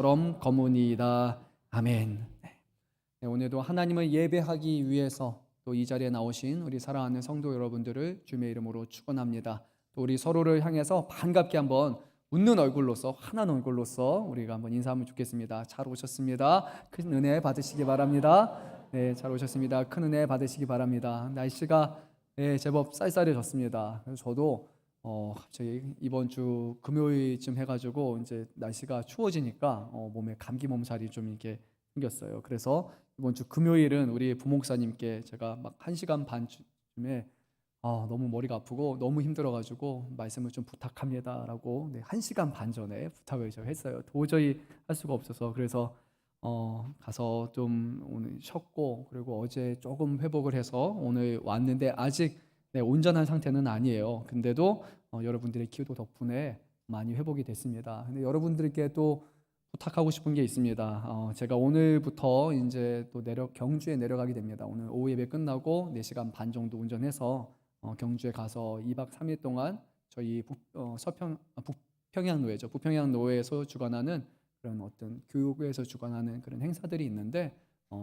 처럼 거무니이다. 아멘. 네, 오늘도 하나님을 예배하기 위해서 또 이 자리에 나오신 우리 사랑하는 성도 여러분들을 주님의 이름으로 축원합니다. 또 우리 서로를 향해서 반갑게 한번 웃는 얼굴로서, 환한 얼굴로서 우리가 한번 인사하면 좋겠습니다. 잘 오셨습니다. 큰 은혜 받으시기 바랍니다. 네, 잘 오셨습니다. 큰 은혜 받으시기 바랍니다. 날씨가 제법 쌀쌀해졌습니다. 그래서 저도 갑자기 이번 주 금요일쯤 해가지고 이제 날씨가 추워지니까 몸에 감기 몸살이 좀 이렇게 생겼어요. 그래서 이번 주 금요일은 우리 부목사님께 제가 막 1시간 반쯤에 너무 머리가 아프고 너무 힘들어가지고 말씀을 좀 부탁합니다라고 1시간 반 전에 부탁을 제가 했어요. 도저히 할 수가 없어서. 그래서 가서 좀 오늘 쉬었고, 그리고 어제 조금 회복을 해서 오늘 왔는데 아직 온전한 상태는 아니에요. 근데도 여러분들의 기도 덕분에 많이 회복이 됐습니다. 근데 여러분들께 또 부탁하고 싶은 게 있습니다. 제가 오늘부터 이제 또 경주에 내려가게 됩니다. 오늘 오후 예배 끝나고 4시간 반 정도 운전해서 경주에 가서 2박 3일 동안 저희 북평양노회죠. 북평양노회에서 주관하는 그런 어떤 교육에서 주관하는 그런 행사들이 있는데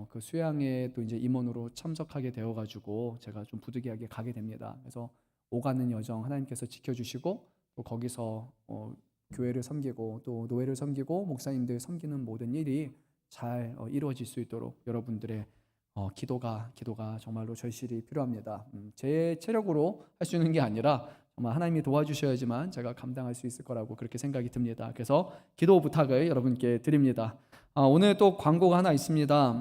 그 수양에 또 이제 임원으로 참석하게 되어가지고 제가 좀 부득이하게 가게 됩니다. 그래서 오가는 여정 하나님께서 지켜주시고 또 거기서 교회를 섬기고 또 노회를 섬기고 목사님들 섬기는 모든 일이 잘 이루어질 수 있도록 여러분들의 기도가 정말로 절실히 필요합니다. 제 체력으로 할 수 있는 게 아니라 정말 하나님이 도와주셔야지만 제가 감당할 수 있을 거라고 그렇게 생각이 듭니다. 그래서 기도 부탁을 여러분께 드립니다. 오늘 또 광고가 하나 있습니다.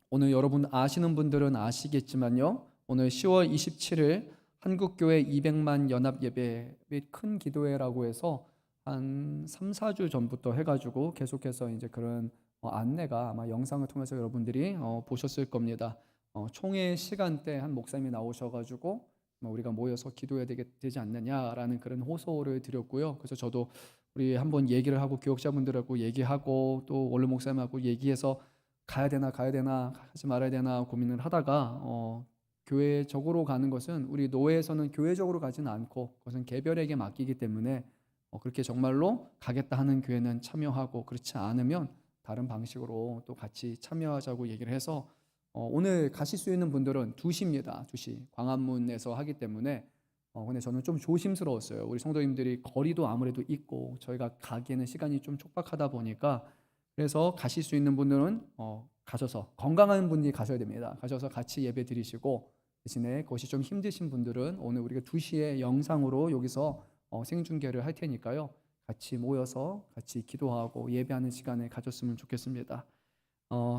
오늘 여러분 아시는 분들은 아시겠지만요. 오늘 10월 27일 한국교회 200만 연합예배 및 큰 기도회라고 해서 한 3, 4주 전부터 해가지고 계속해서 이제 그런 안내가 아마 영상을 통해서 여러분들이 보셨을 겁니다. 총회 시간대 한 목사님이 나오셔가지고 우리가 모여서 기도해야 되지 않느냐라는 그런 호소를 드렸고요. 그래서 저도 우리 한번 얘기를 하고 교역자분들하고 얘기하고 또 원로 목사님하고 얘기해서 가야 되나 하지 말아야 되나 고민을 하다가 교회적으로 가는 것은 우리 노회에서는 교회적으로 가지는 않고 그것은 개별에게 맡기기 때문에 그렇게 정말로 가겠다 하는 교회는 참여하고 그렇지 않으면 다른 방식으로 또 같이 참여하자고 얘기를 해서 오늘 가실 수 있는 분들은 2시입니다. 2시 광화문에서 하기 때문에 근데 저는 좀 조심스러웠어요. 우리 성도님들이 거리도 아무래도 있고 저희가 가기에는 시간이 좀 촉박하다 보니까 그래서 가실 수 있는 분들은 가셔서 건강한 분이 가셔야 됩니다. 가셔서 같이 예배 드리시고 대신에 그것이 좀 힘드신 분들은 오늘 우리가 2시에 영상으로 여기서 생중계를 할 테니까요. 같이 모여서 같이 기도하고 예배하는 시간을 가졌으면 좋겠습니다.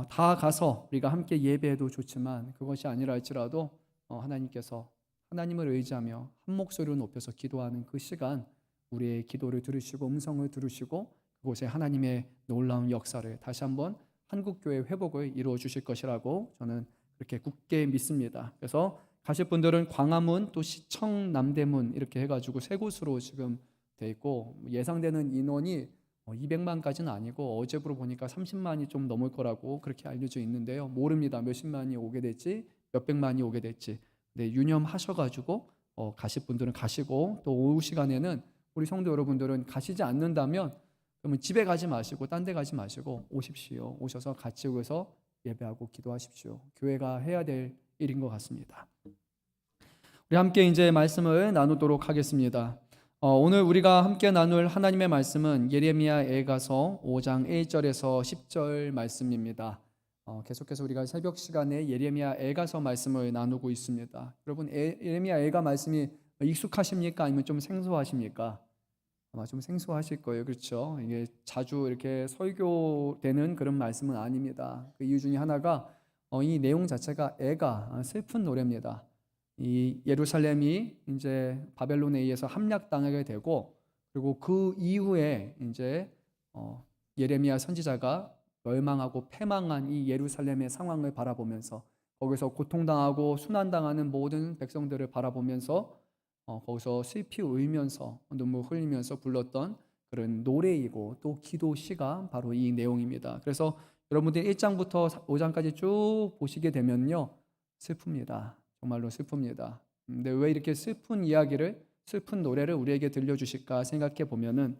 다 가서 우리가 함께 예배해도 좋지만 그것이 아니라 할지라도 하나님께서 하나님을 의지하며 한 목소리로 높여서 기도하는 그 시간 우리의 기도를 들으시고 음성을 들으시고 그곳에 하나님의 놀라운 역사를 다시 한번 한국교회 회복을 이루어 주실 것이라고 저는 그렇게 굳게 믿습니다. 그래서 가실 분들은 광화문 또 시청 남대문 이렇게 해가지고 3곳으로 지금 돼 있고 예상되는 인원이 200만까지는 아니고 어제부로 보니까 30만이 좀 넘을 거라고 그렇게 알려져 있는데요. 모릅니다. 몇십만이 오게 될지 몇백만이 오게 될지. 네, 유념하셔가지고 가실 분들은 가시고 또 오후 시간에는 우리 성도 여러분들은 가시지 않는다면 그러면 집에 가지 마시고 딴 데 가지 마시고 오십시오. 오셔서 같이 오셔서 예배하고 기도하십시오. 교회가 해야 될 일인 것 같습니다. 우리 함께 이제 말씀을 나누도록 하겠습니다. 오늘 우리가 함께 나눌 하나님의 말씀은 예레미야 애가서 5장 1절에서 10절 말씀입니다. 계속해서 우리가 새벽 시간에 예레미야 애가서 말씀을 나누고 있습니다. 여러분 예레미야 애가 말씀이 익숙하십니까? 아니면 좀 생소하십니까? 아마 좀 생소하실 거예요. 그렇죠? 이게 자주 이렇게 설교되는 그런 말씀은 아닙니다. 그 이유 중에 하나가 이 내용 자체가 애가 슬픈 노래입니다. 이 예루살렘이 이제 바벨론에 의해서 함락당하게 되고 그리고 그 이후에 이제 예레미야 선지자가 멸망하고 패망한 이 예루살렘의 상황을 바라보면서 거기서 고통당하고 순환당하는 모든 백성들을 바라보면서 거기서 슬피 울면서 눈물 흘리면서 불렀던 그런 노래이고 또 기도 시가 바로 이 내용입니다. 그래서 여러분들이 1장부터 5장까지 쭉 보시게 되면요 슬픕니다. 정말로 슬픕니다. 근데 왜 이렇게 슬픈 이야기를 슬픈 노래를 우리에게 들려주실까 생각해 보면은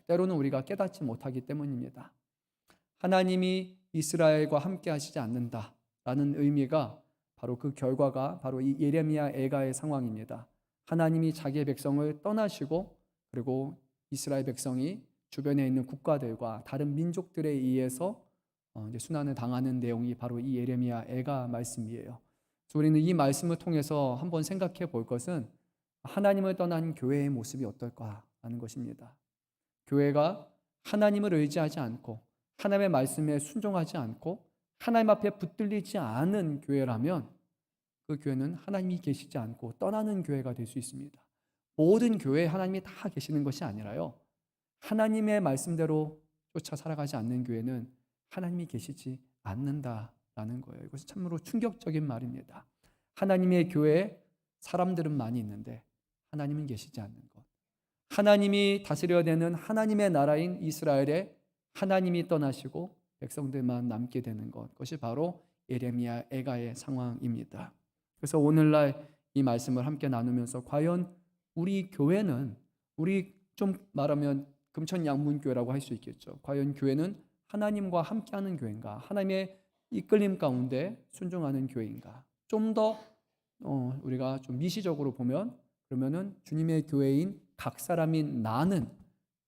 때로는 우리가 깨닫지 못하기 때문입니다. 하나님이 이스라엘과 함께 하시지 않는다라는 의미가 바로 그 결과가 바로 이 예레미야 애가의 상황입니다. 하나님이 자기의 백성을 떠나시고 그리고 이스라엘 백성이 주변에 있는 국가들과 다른 민족들에 의해서 이제 순환을 당하는 내용이 바로 이 예레미야 애가 말씀이에요. 그래서 우리는 이 말씀을 통해서 한번 생각해 볼 것은 하나님을 떠난 교회의 모습이 어떨까라는 것입니다. 교회가 하나님을 의지하지 않고 하나님의 말씀에 순종하지 않고 하나님 앞에 붙들리지 않은 교회라면 그 교회는 하나님이 계시지 않고 떠나는 교회가 될 수 있습니다. 모든 교회에 하나님이 다 계시는 것이 아니라요, 하나님의 말씀대로 쫓아 살아가지 않는 교회는 하나님이 계시지 않는다라는 거예요. 이것은 참으로 충격적인 말입니다. 하나님의 교회에 사람들은 많이 있는데 하나님은 계시지 않는 것. 하나님이 다스려야 되는 하나님의 나라인 이스라엘에 하나님이 떠나시고 백성들만 남게 되는 것. 그것이 바로 예레미야 애가의 상황입니다. 그래서 오늘날 이 말씀을 함께 나누면서 과연 우리 교회는, 우리 좀 말하면 금천양문교회라고 할 수 있겠죠. 과연 교회는 하나님과 함께하는 교회인가? 하나님의 이끌림 가운데 순종하는 교회인가? 좀 더 우리가 좀 미시적으로 보면 그러면은 주님의 교회인 각 사람인 나는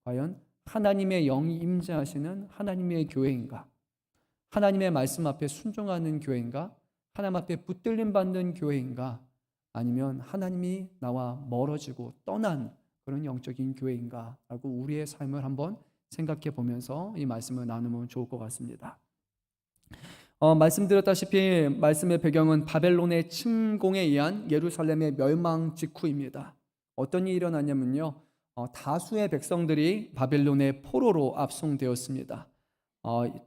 과연 하나님의 영이 임재하시는 하나님의 교회인가? 하나님의 말씀 앞에 순종하는 교회인가? 하나님 앞에 붙들림 받는 교회인가? 아니면 하나님이 나와 멀어지고 떠난 그런 영적인 교회인가? 라고 우리의 삶을 한번 생각해 보면서 이 말씀을 나누면 좋을 것 같습니다. 말씀드렸다시피 말씀의 배경은 바벨론의 침공에 의한 예루살렘의 멸망 직후입니다. 어떤 일이 일어났냐면요, 다수의 백성들이 바벨론의 포로로 압송되었습니다.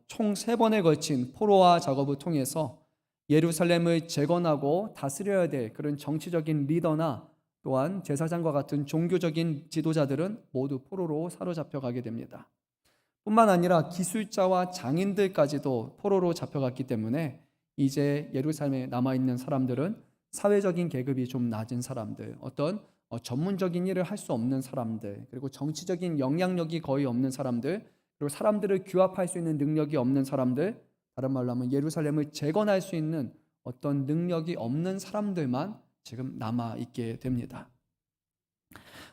총 3번에 걸친 포로화 작업을 통해서 예루살렘을 재건하고 다스려야 될 그런 정치적인 리더나 또한 제사장과 같은 종교적인 지도자들은 모두 포로로 사로잡혀가게 됩니다. 뿐만 아니라 기술자와 장인들까지도 포로로 잡혀갔기 때문에 이제 예루살렘에 남아있는 사람들은 사회적인 계급이 좀 낮은 사람들, 어떤 전문적인 일을 할 수 없는 사람들, 그리고 정치적인 영향력이 거의 없는 사람들, 그리고 사람들을 규합할 수 있는 능력이 없는 사람들, 다른 말로 하면 예루살렘을 재건할 수 있는 어떤 능력이 없는 사람들만 지금 남아있게 됩니다.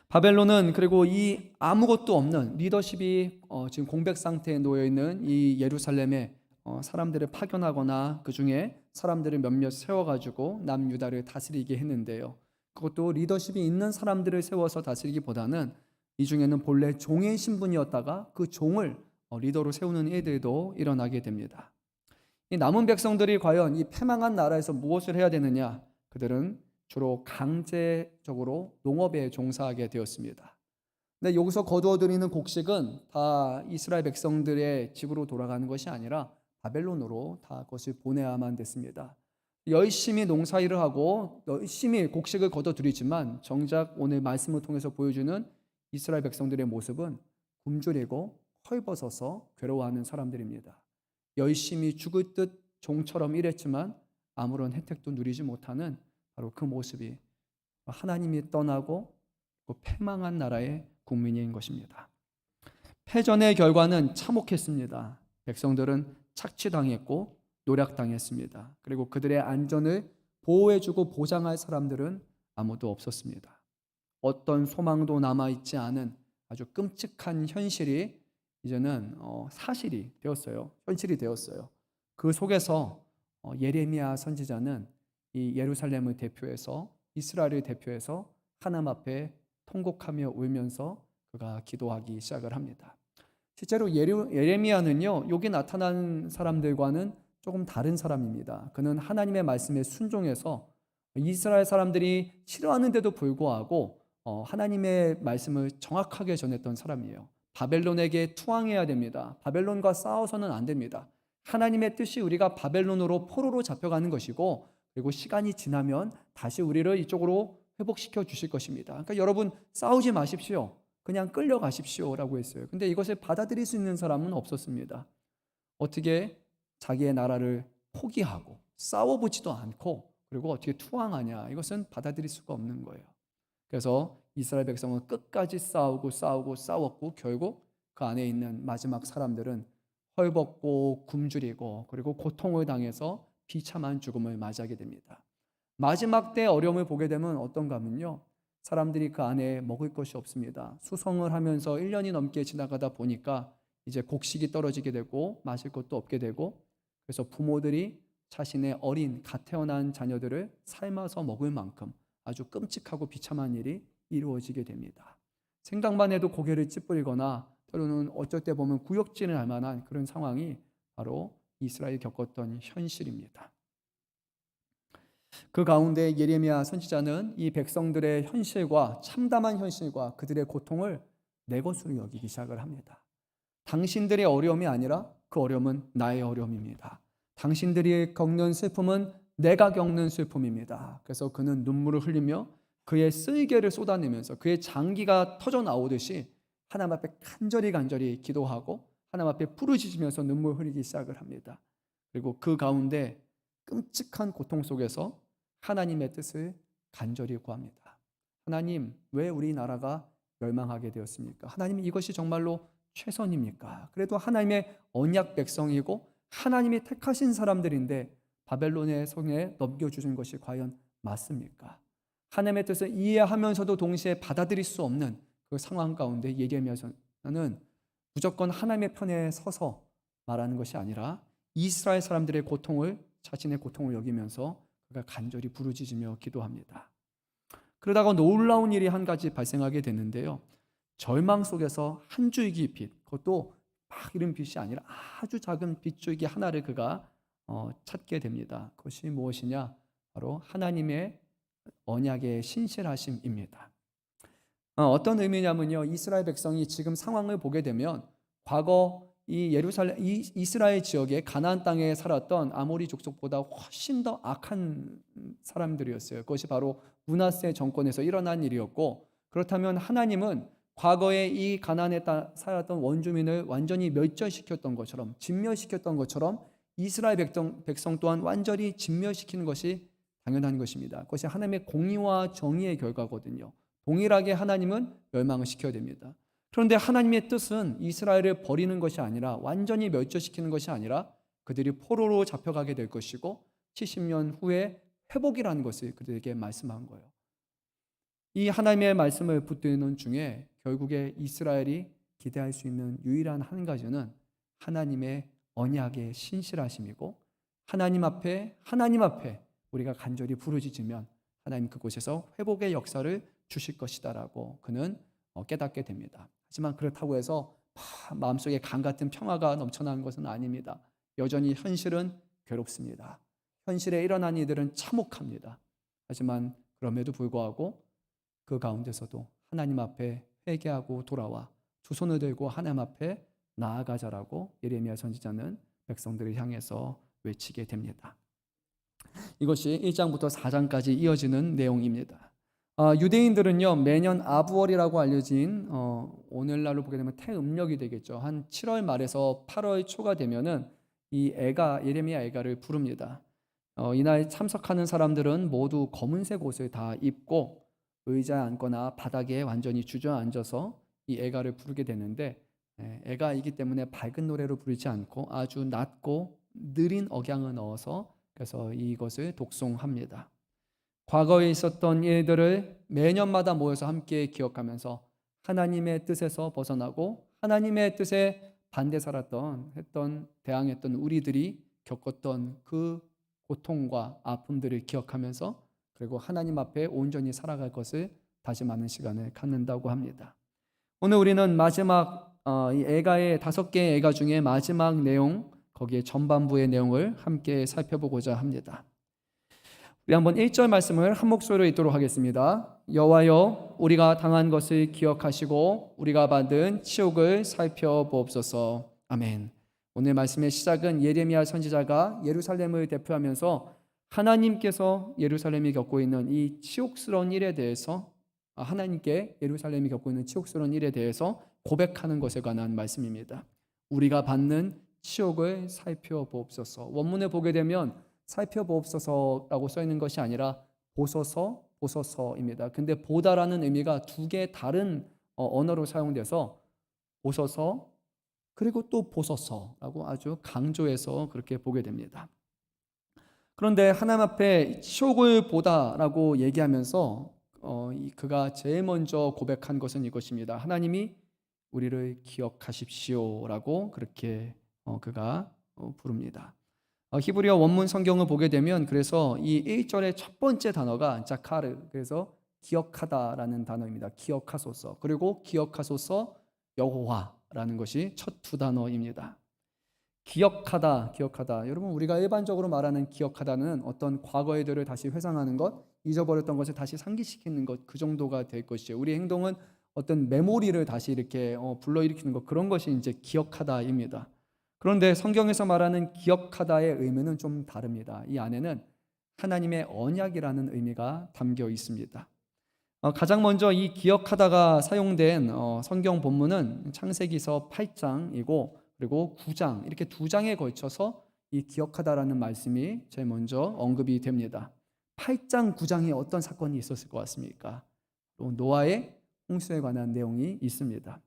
바벨론은 그리고 이 아무것도 없는 리더십이 지금 공백 상태에 놓여 있는 이 예루살렘에 사람들을 파견하거나 그 중에 사람들을 몇몇 세워가지고 남유다를 다스리게 했는데요. 그것도 리더십이 있는 사람들을 세워서 다스리기보다는 이 중에는 본래 종의 신분이었다가 그 종을 리더로 세우는 일들도 일어나게 됩니다. 이 남은 백성들이 과연 이 패망한 나라에서 무엇을 해야 되느냐? 그들은 주로 강제적으로 농업에 종사하게 되었습니다. 근데 여기서 거두어들이는 곡식은 다 이스라엘 백성들의 집으로 돌아가는 것이 아니라 바벨론으로 다 그것을 보내야만 됐습니다. 열심히 농사일을 하고 열심히 곡식을 거둬들이지만 정작 오늘 말씀을 통해서 보여주는 이스라엘 백성들의 모습은 굶주리고 헐벗어서 괴로워하는 사람들입니다. 열심히 죽을 듯 종처럼 일했지만 아무런 혜택도 누리지 못하는 바로 그 모습이 하나님이 떠나고 패망한 나라의 국민인 것입니다. 패전의 결과는 참혹했습니다. 백성들은 착취당했고 노략당했습니다. 그리고 그들의 안전을 보호해주고 보장할 사람들은 아무도 없었습니다. 어떤 소망도 남아있지 않은 아주 끔찍한 현실이 이제는 사실이 되었어요. 현실이 되었어요. 그 속에서 예레미야 선지자는 이 예루살렘을 대표해서 이스라엘을 대표해서 하나님 앞에 통곡하며 울면서 그가 기도하기 시작을 합니다. 실제로 예레미야는요, 여기 나타난 사람들과는 조금 다른 사람입니다. 그는 하나님의 말씀에 순종해서 이스라엘 사람들이 싫어하는데도 불구하고 하나님의 말씀을 정확하게 전했던 사람이에요. 바벨론에게 투항해야 됩니다. 바벨론과 싸워서는 안 됩니다. 하나님의 뜻이 우리가 바벨론으로 포로로 잡혀가는 것이고 그리고 시간이 지나면 다시 우리를 이쪽으로 회복시켜 주실 것입니다. 그러니까 여러분 싸우지 마십시오. 그냥 끌려가십시오 라고 했어요. 근데 이것을 받아들일 수 있는 사람은 없었습니다. 어떻게 자기의 나라를 포기하고 싸워보지도 않고 그리고 어떻게 투항하냐, 이것은 받아들일 수가 없는 거예요. 그래서 이스라엘 백성은 끝까지 싸웠고 결국 그 안에 있는 마지막 사람들은 헐벗고 굶주리고 그리고 고통을 당해서 비참한 죽음을 맞이하게 됩니다. 마지막 때 어려움을 보게 되면 어떤가 하면요, 사람들이 그 안에 먹을 것이 없습니다. 수성을 하면서 1년이 넘게 지나가다 보니까 이제 곡식이 떨어지게 되고 마실 것도 없게 되고, 그래서 부모들이 자신의 어린 갓 태어난 자녀들을 삶아서 먹을 만큼 아주 끔찍하고 비참한 일이 이루어지게 됩니다. 생각만 해도 고개를 찌푸리거나 때로는 어쩔 때 보면 구역질을 할 만한 그런 상황이 바로 이스라엘이 겪었던 현실입니다. 그 가운데 예레미야 선지자는 이 백성들의 현실과, 참담한 현실과 그들의 고통을 내 것으로 여기기 시작을 합니다. 당신들의 어려움이 아니라 그 어려움은 나의 어려움입니다. 당신들이 겪는 슬픔은 내가 겪는 슬픔입니다. 그래서 그는 눈물을 흘리며 그의 쓸개를 쏟아내면서 그의 장기가 터져 나오듯이 하나님 앞에 간절히 기도하고 하나님 앞에 부르짖으면서 눈물을 흘리기 시작을 합니다. 그리고 그 가운데 끔찍한 고통 속에서 하나님의 뜻을 간절히 구합니다. 하나님, 왜 우리나라가 멸망하게 되었습니까? 하나님, 이것이 정말로 최선입니까? 그래도 하나님의 언약 백성이고 하나님이 택하신 사람들인데 바벨론의 손에 넘겨주신 것이 과연 맞습니까? 하나님의 뜻을 이해하면서도 동시에 받아들일 수 없는 그 상황 가운데 예레미야서는 무조건 하나님의 편에 서서 말하는 것이 아니라 이스라엘 사람들의 고통을, 자신의 고통을 여기면서 그가 간절히 부르짖으며 기도합니다. 그러다가 놀라운 일이 한 가지 발생하게 됐는데요, 절망 속에서 한 줄기 빛, 그것도 막 이런 빛이 아니라 아주 작은 빛줄기 하나를 그가 찾게 됩니다. 그것이 무엇이냐? 바로 하나님의 언약의 신실하심입니다. 어떤 의미냐면요, 이스라엘 백성이 지금 상황을 보게 되면 과거 이 예루살렘, 이스라엘 지역의 가나안 땅에 살았던 아모리 족속보다 훨씬 더 악한 사람들이었어요. 그것이 바로 므낫세 정권에서 일어난 일이었고, 그렇다면 하나님은 과거에 이 가나안에 살았던 원주민을 완전히 멸절시켰던 것처럼, 진멸시켰던 것처럼 이스라엘 백성 또한 완전히 진멸시키는 것이 당연한 것입니다. 그것이 하나님의 공의와 정의의 결과거든요. 동일하게 하나님은 멸망을 시켜야 됩니다. 그런데 하나님의 뜻은 이스라엘을 버리는 것이 아니라, 완전히 멸절시키는 것이 아니라 그들이 포로로 잡혀가게 될 것이고 70년 후에 회복이라는 것을 그들에게 말씀한 거예요. 이 하나님의 말씀을 붙드는 중에 결국에 이스라엘이 기대할 수 있는 유일한 한 가지는 하나님의 언약의 신실하심이고, 하나님 앞에 우리가 간절히 부르짖으면 하나님 그곳에서 회복의 역사를 주실 것이다라고 그는 깨닫게 됩니다. 하지만 그렇다고 해서 마음속에 강 같은 평화가 넘쳐나는 것은 아닙니다. 여전히 현실은 괴롭습니다. 현실에 일어난 이들은 참혹합니다. 하지만 그럼에도 불구하고 그 가운데서도 하나님 앞에 회개하고 돌아와 두 손을 들고 하나님 앞에 나아가자라고 예레미야 선지자는 백성들을 향해서 외치게 됩니다. 이것이 1장부터 4장까지 이어지는 내용입니다. 유대인들은요, 매년 아부월이라고 알려진 오늘날로 보게 되면 태음력이 되겠죠. 한 7월 말에서 8월 초가 되면은 이 예레미야 애가를 부릅니다. 이날 참석하는 사람들은 모두 검은색 옷을 다 입고 의자에 앉거나 바닥에 완전히 주저앉아서 이 애가를 부르게 되는데, 애가이기 때문에 밝은 노래로 부르지 않고 아주 낮고 느린 억양을 넣어서 그래서 이것을 독송합니다. 과거에 있었던 일들을 매년마다 모여서 함께 기억하면서 하나님의 뜻에서 벗어나고 하나님의 뜻에 반대 대항했던 우리들이 겪었던 그 고통과 아픔들을 기억하면서 그리고 하나님 앞에 온전히 살아갈 것을 다짐하는 시간을 갖는다고 합니다. 오늘 우리는 마지막 이 애가의 5개의 애가 중에 마지막 내용, 거기에 전반부의 내용을 함께 살펴보고자 합니다. 우리 한번 1절 말씀을 한 목소리로 읽도록 하겠습니다. 여호와여, 우리가 당한 것을 기억하시고 우리가 받은 치욕을 살펴보옵소서. 아멘. 오늘 말씀의 시작은 예레미야 선지자가 예루살렘을 대표하면서 하나님께서 예루살렘이 겪고 있는 이 치욕스러운 일에 대해서, 하나님께 예루살렘이 겪고 있는 치욕스러운 일에 대해서 고백하는 것에 관한 말씀입니다. 우리가 받는 치욕을 살펴보옵소서. 원문에 보게 되면 살펴보옵소서라고 써 있는 것이 아니라 보소서 보소서입니다. 근데 보다라는 의미가 두 개 다른 언어로 사용돼서 보소서 그리고 또 보소서라고 아주 강조해서 그렇게 보게 됩니다. 그런데 하나님 앞에 시옥을 보다라고 얘기하면서 그가 제일 먼저 고백한 것은 이것입니다. 하나님이 우리를 기억하십시오라고 그렇게 그가 부릅니다. 히브리어 원문 성경을 보게 되면 그래서 이 1절의 첫 번째 단어가 자카르, 그래서 기억하다라는 단어입니다. 기억하소서. 그리고 기억하소서 여호와라는 것이 첫 두 단어입니다. 기억하다, 기억하다. 여러분, 우리가 일반적으로 말하는 기억하다는 어떤 과거의 일들을 다시 회상하는 것, 잊어버렸던 것을 다시 상기시키는 것, 그 정도가 될 것이에요. 우리 행동은 어떤 메모리를 다시 이렇게 불러일으키는 것, 그런 것이 이제 기억하다입니다. 그런데 성경에서 말하는 기억하다의 의미는 좀 다릅니다. 이 안에는 하나님의 언약이라는 의미가 담겨 있습니다. 가장 먼저 이 기억하다가 사용된 성경 본문은 창세기서 8장이고 그리고 9장, 이렇게 두 장에 걸쳐서 이 기억하다라는 말씀이 제일 먼저 언급이 됩니다. 8장, 9장에 어떤 사건이 있었을 것 같습니까? 또 노아의 홍수에 관한 내용이 있습니다.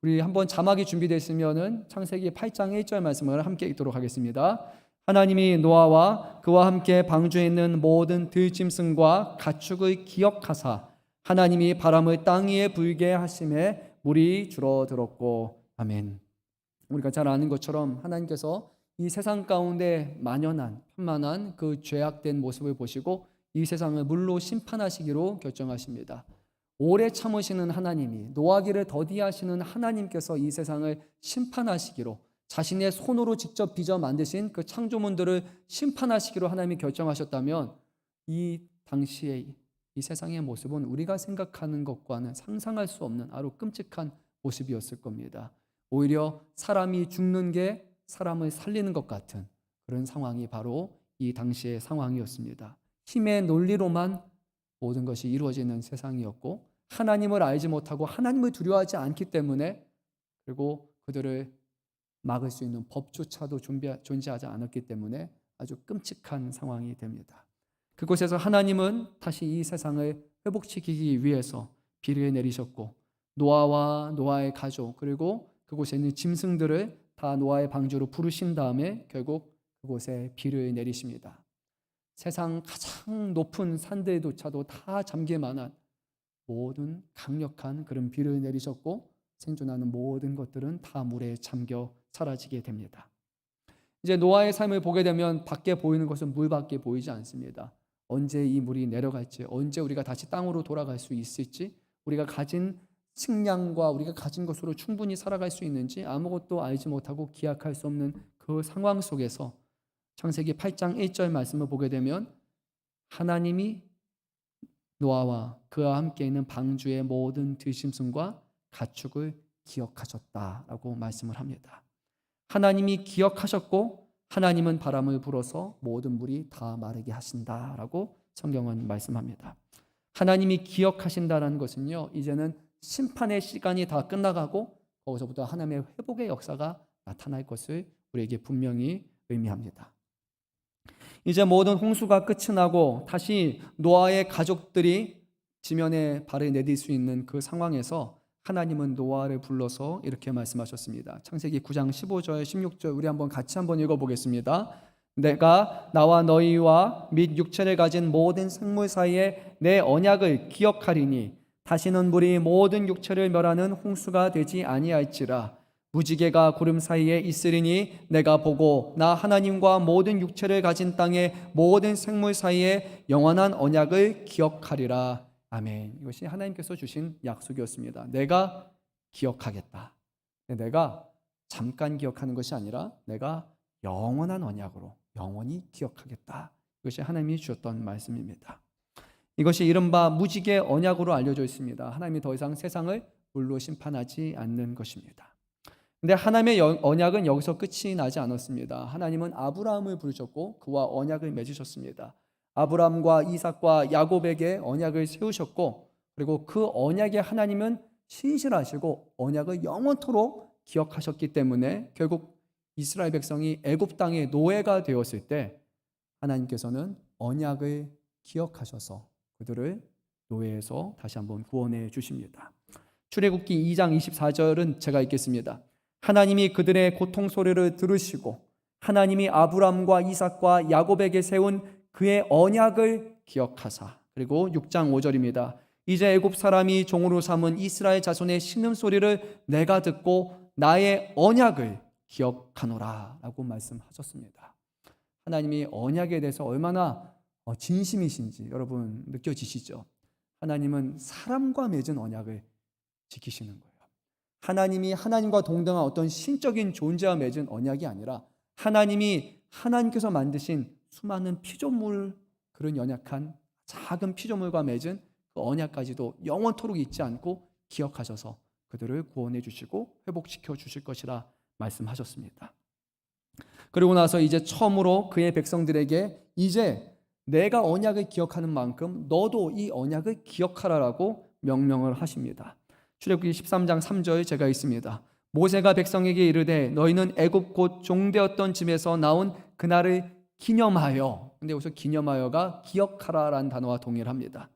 우리 한번 자막이 준비되어 있으면은 창세기 8장 1절 말씀을 함께 읽도록 하겠습니다. 하나님이 노아와 그와 함께 방주에 있는 모든 들짐승과 가축을 기억하사 하나님이 바람을 땅 위에 불게 하심에 물이 줄어들었고. 아멘. 우리가 잘 아는 것처럼 하나님께서 이 세상 가운데 만연한 편만한 그 죄악된 모습을 보시고 이 세상을 물로 심판하시기로 결정하십니다. 오래 참으시는 하나님이, 노하기를 더디하시는 하나님께서 이 세상을 심판하시기로, 자신의 손으로 직접 빚어 만드신 그 창조물들을 심판하시기로 하나님이 결정하셨다면 이 당시에 이 세상의 모습은 우리가 생각하는 것과는 상상할 수 없는 아주 끔찍한 모습이었을 겁니다. 오히려 사람이 죽는 게 사람을 살리는 것 같은 그런 상황이 바로 이 당시의 상황이었습니다. 힘의 논리로만 모든 것이 이루어지는 세상이었고, 하나님을 알지 못하고 하나님을 두려워하지 않기 때문에, 그리고 그들을 막을 수 있는 법조차도 존재하지 않았기 때문에 아주 끔찍한 상황이 됩니다. 그곳에서 하나님은 다시 이 세상을 회복시키기 위해서 비를 내리셨고, 노아와 노아의 가족 그리고 그곳에 있는 짐승들을 다 노아의 방주로 부르신 다음에 결국 그곳에 비를 내리십니다. 세상 가장 높은 산들조차도 다 잠길 만한 모든 강력한 그런 비를 내리셨고, 생존하는 모든 것들은 다 물에 잠겨 사라지게 됩니다. 이제 노아의 삶을 보게 되면 밖에 보이는 것은 물밖에 보이지 않습니다. 언제 이 물이 내려갈지, 언제 우리가 다시 땅으로 돌아갈 수 있을지, 우리가 가진 식량과 우리가 가진 것으로 충분히 살아갈 수 있는지 아무것도 알지 못하고 기약할 수 없는 그 상황 속에서 창세기 8장 1절 말씀을 보게 되면 하나님이 노아와 그와 함께 있는 방주의 모든 들짐승과 가축을 기억하셨다라고 말씀을 합니다. 하나님이 기억하셨고 하나님은 바람을 불어서 모든 물이 다 마르게 하신다라고 성경은 말씀합니다. 하나님이 기억하신다라는 것은요, 이제는 심판의 시간이 다 끝나가고 거기서부터 하나님의 회복의 역사가 나타날 것을 우리에게 분명히 의미합니다. 이제 모든 홍수가 끝이 나고 다시 노아의 가족들이 지면에 발을 내딜 수 있는 그 상황에서 하나님은 노아를 불러서 이렇게 말씀하셨습니다. 창세기 9장 15절 16절 우리 같이 한번 읽어보겠습니다. 내가 나와 너희와 및 육체를 가진 모든 생물 사이에 내 언약을 기억하리니 다시는 물이 모든 육체를 멸하는 홍수가 되지 아니할지라. 무지개가 구름 사이에 있으리니 내가 보고 나 하나님과 모든 육체를 가진 땅의 모든 생물 사이에 영원한 언약을 기억하리라. 아멘. 이것이 하나님께서 주신 약속이었습니다. 내가 기억하겠다. 내가 잠깐 기억하는 것이 아니라 내가 영원한 언약으로 영원히 기억하겠다. 이것이 하나님이 주셨던 말씀입니다. 이것이 이른바 무지개 언약으로 알려져 있습니다. 하나님이 더 이상 세상을 물로 심판하지 않는 것입니다. 근데 하나님의 언약은 여기서 끝이 나지 않았습니다. 하나님은 아브라함을 부르셨고 그와 언약을 맺으셨습니다. 아브라함과 이삭과 야곱에게 언약을 세우셨고, 그리고 그 언약에 하나님은 신실하시고 언약을 영원토록 기억하셨기 때문에 결국 이스라엘 백성이 애굽 땅의 노예가 되었을 때 하나님께서는 언약을 기억하셔서 그들을 노예에서 다시 한번 구원해 주십니다. 출애굽기 2장 24절은 제가 읽겠습니다. 하나님이 그들의 고통 소리를 들으시고 하나님이 아브람과 이삭과 야곱에게 세운 그의 언약을 기억하사. 그리고 6장 5절입니다. 이제 애굽 사람이 종으로 삼은 이스라엘 자손의 신음소리를 내가 듣고 나의 언약을 기억하노라 라고 말씀하셨습니다. 하나님이 언약에 대해서 얼마나 진심이신지 여러분 느껴지시죠? 하나님은 사람과 맺은 언약을 지키시는 거예요. 하나님이 하나님과 동등한 어떤 신적인 존재와 맺은 언약이 아니라 하나님께서 만드신 수많은 피조물, 그런 연약한 작은 피조물과 맺은 그 언약까지도 영원토록 잊지 않고 기억하셔서 그들을 구원해 주시고 회복시켜 주실 것이라 말씀하셨습니다. 그리고 나서 이제 처음으로 그의 백성들에게 이제 내가 언약을 기억하는 만큼 너도 이 언약을 기억하라라고 명령을 하십니다. 출애굽기 13장 3절 제가 있습니다. 모세가 백성에게 이르되 너희는 애굽 곧 종되었던 집에서 나온 그날을 기념하여, 근데 여기서 기념하여가 기억하라라는 단어와 동일합니다.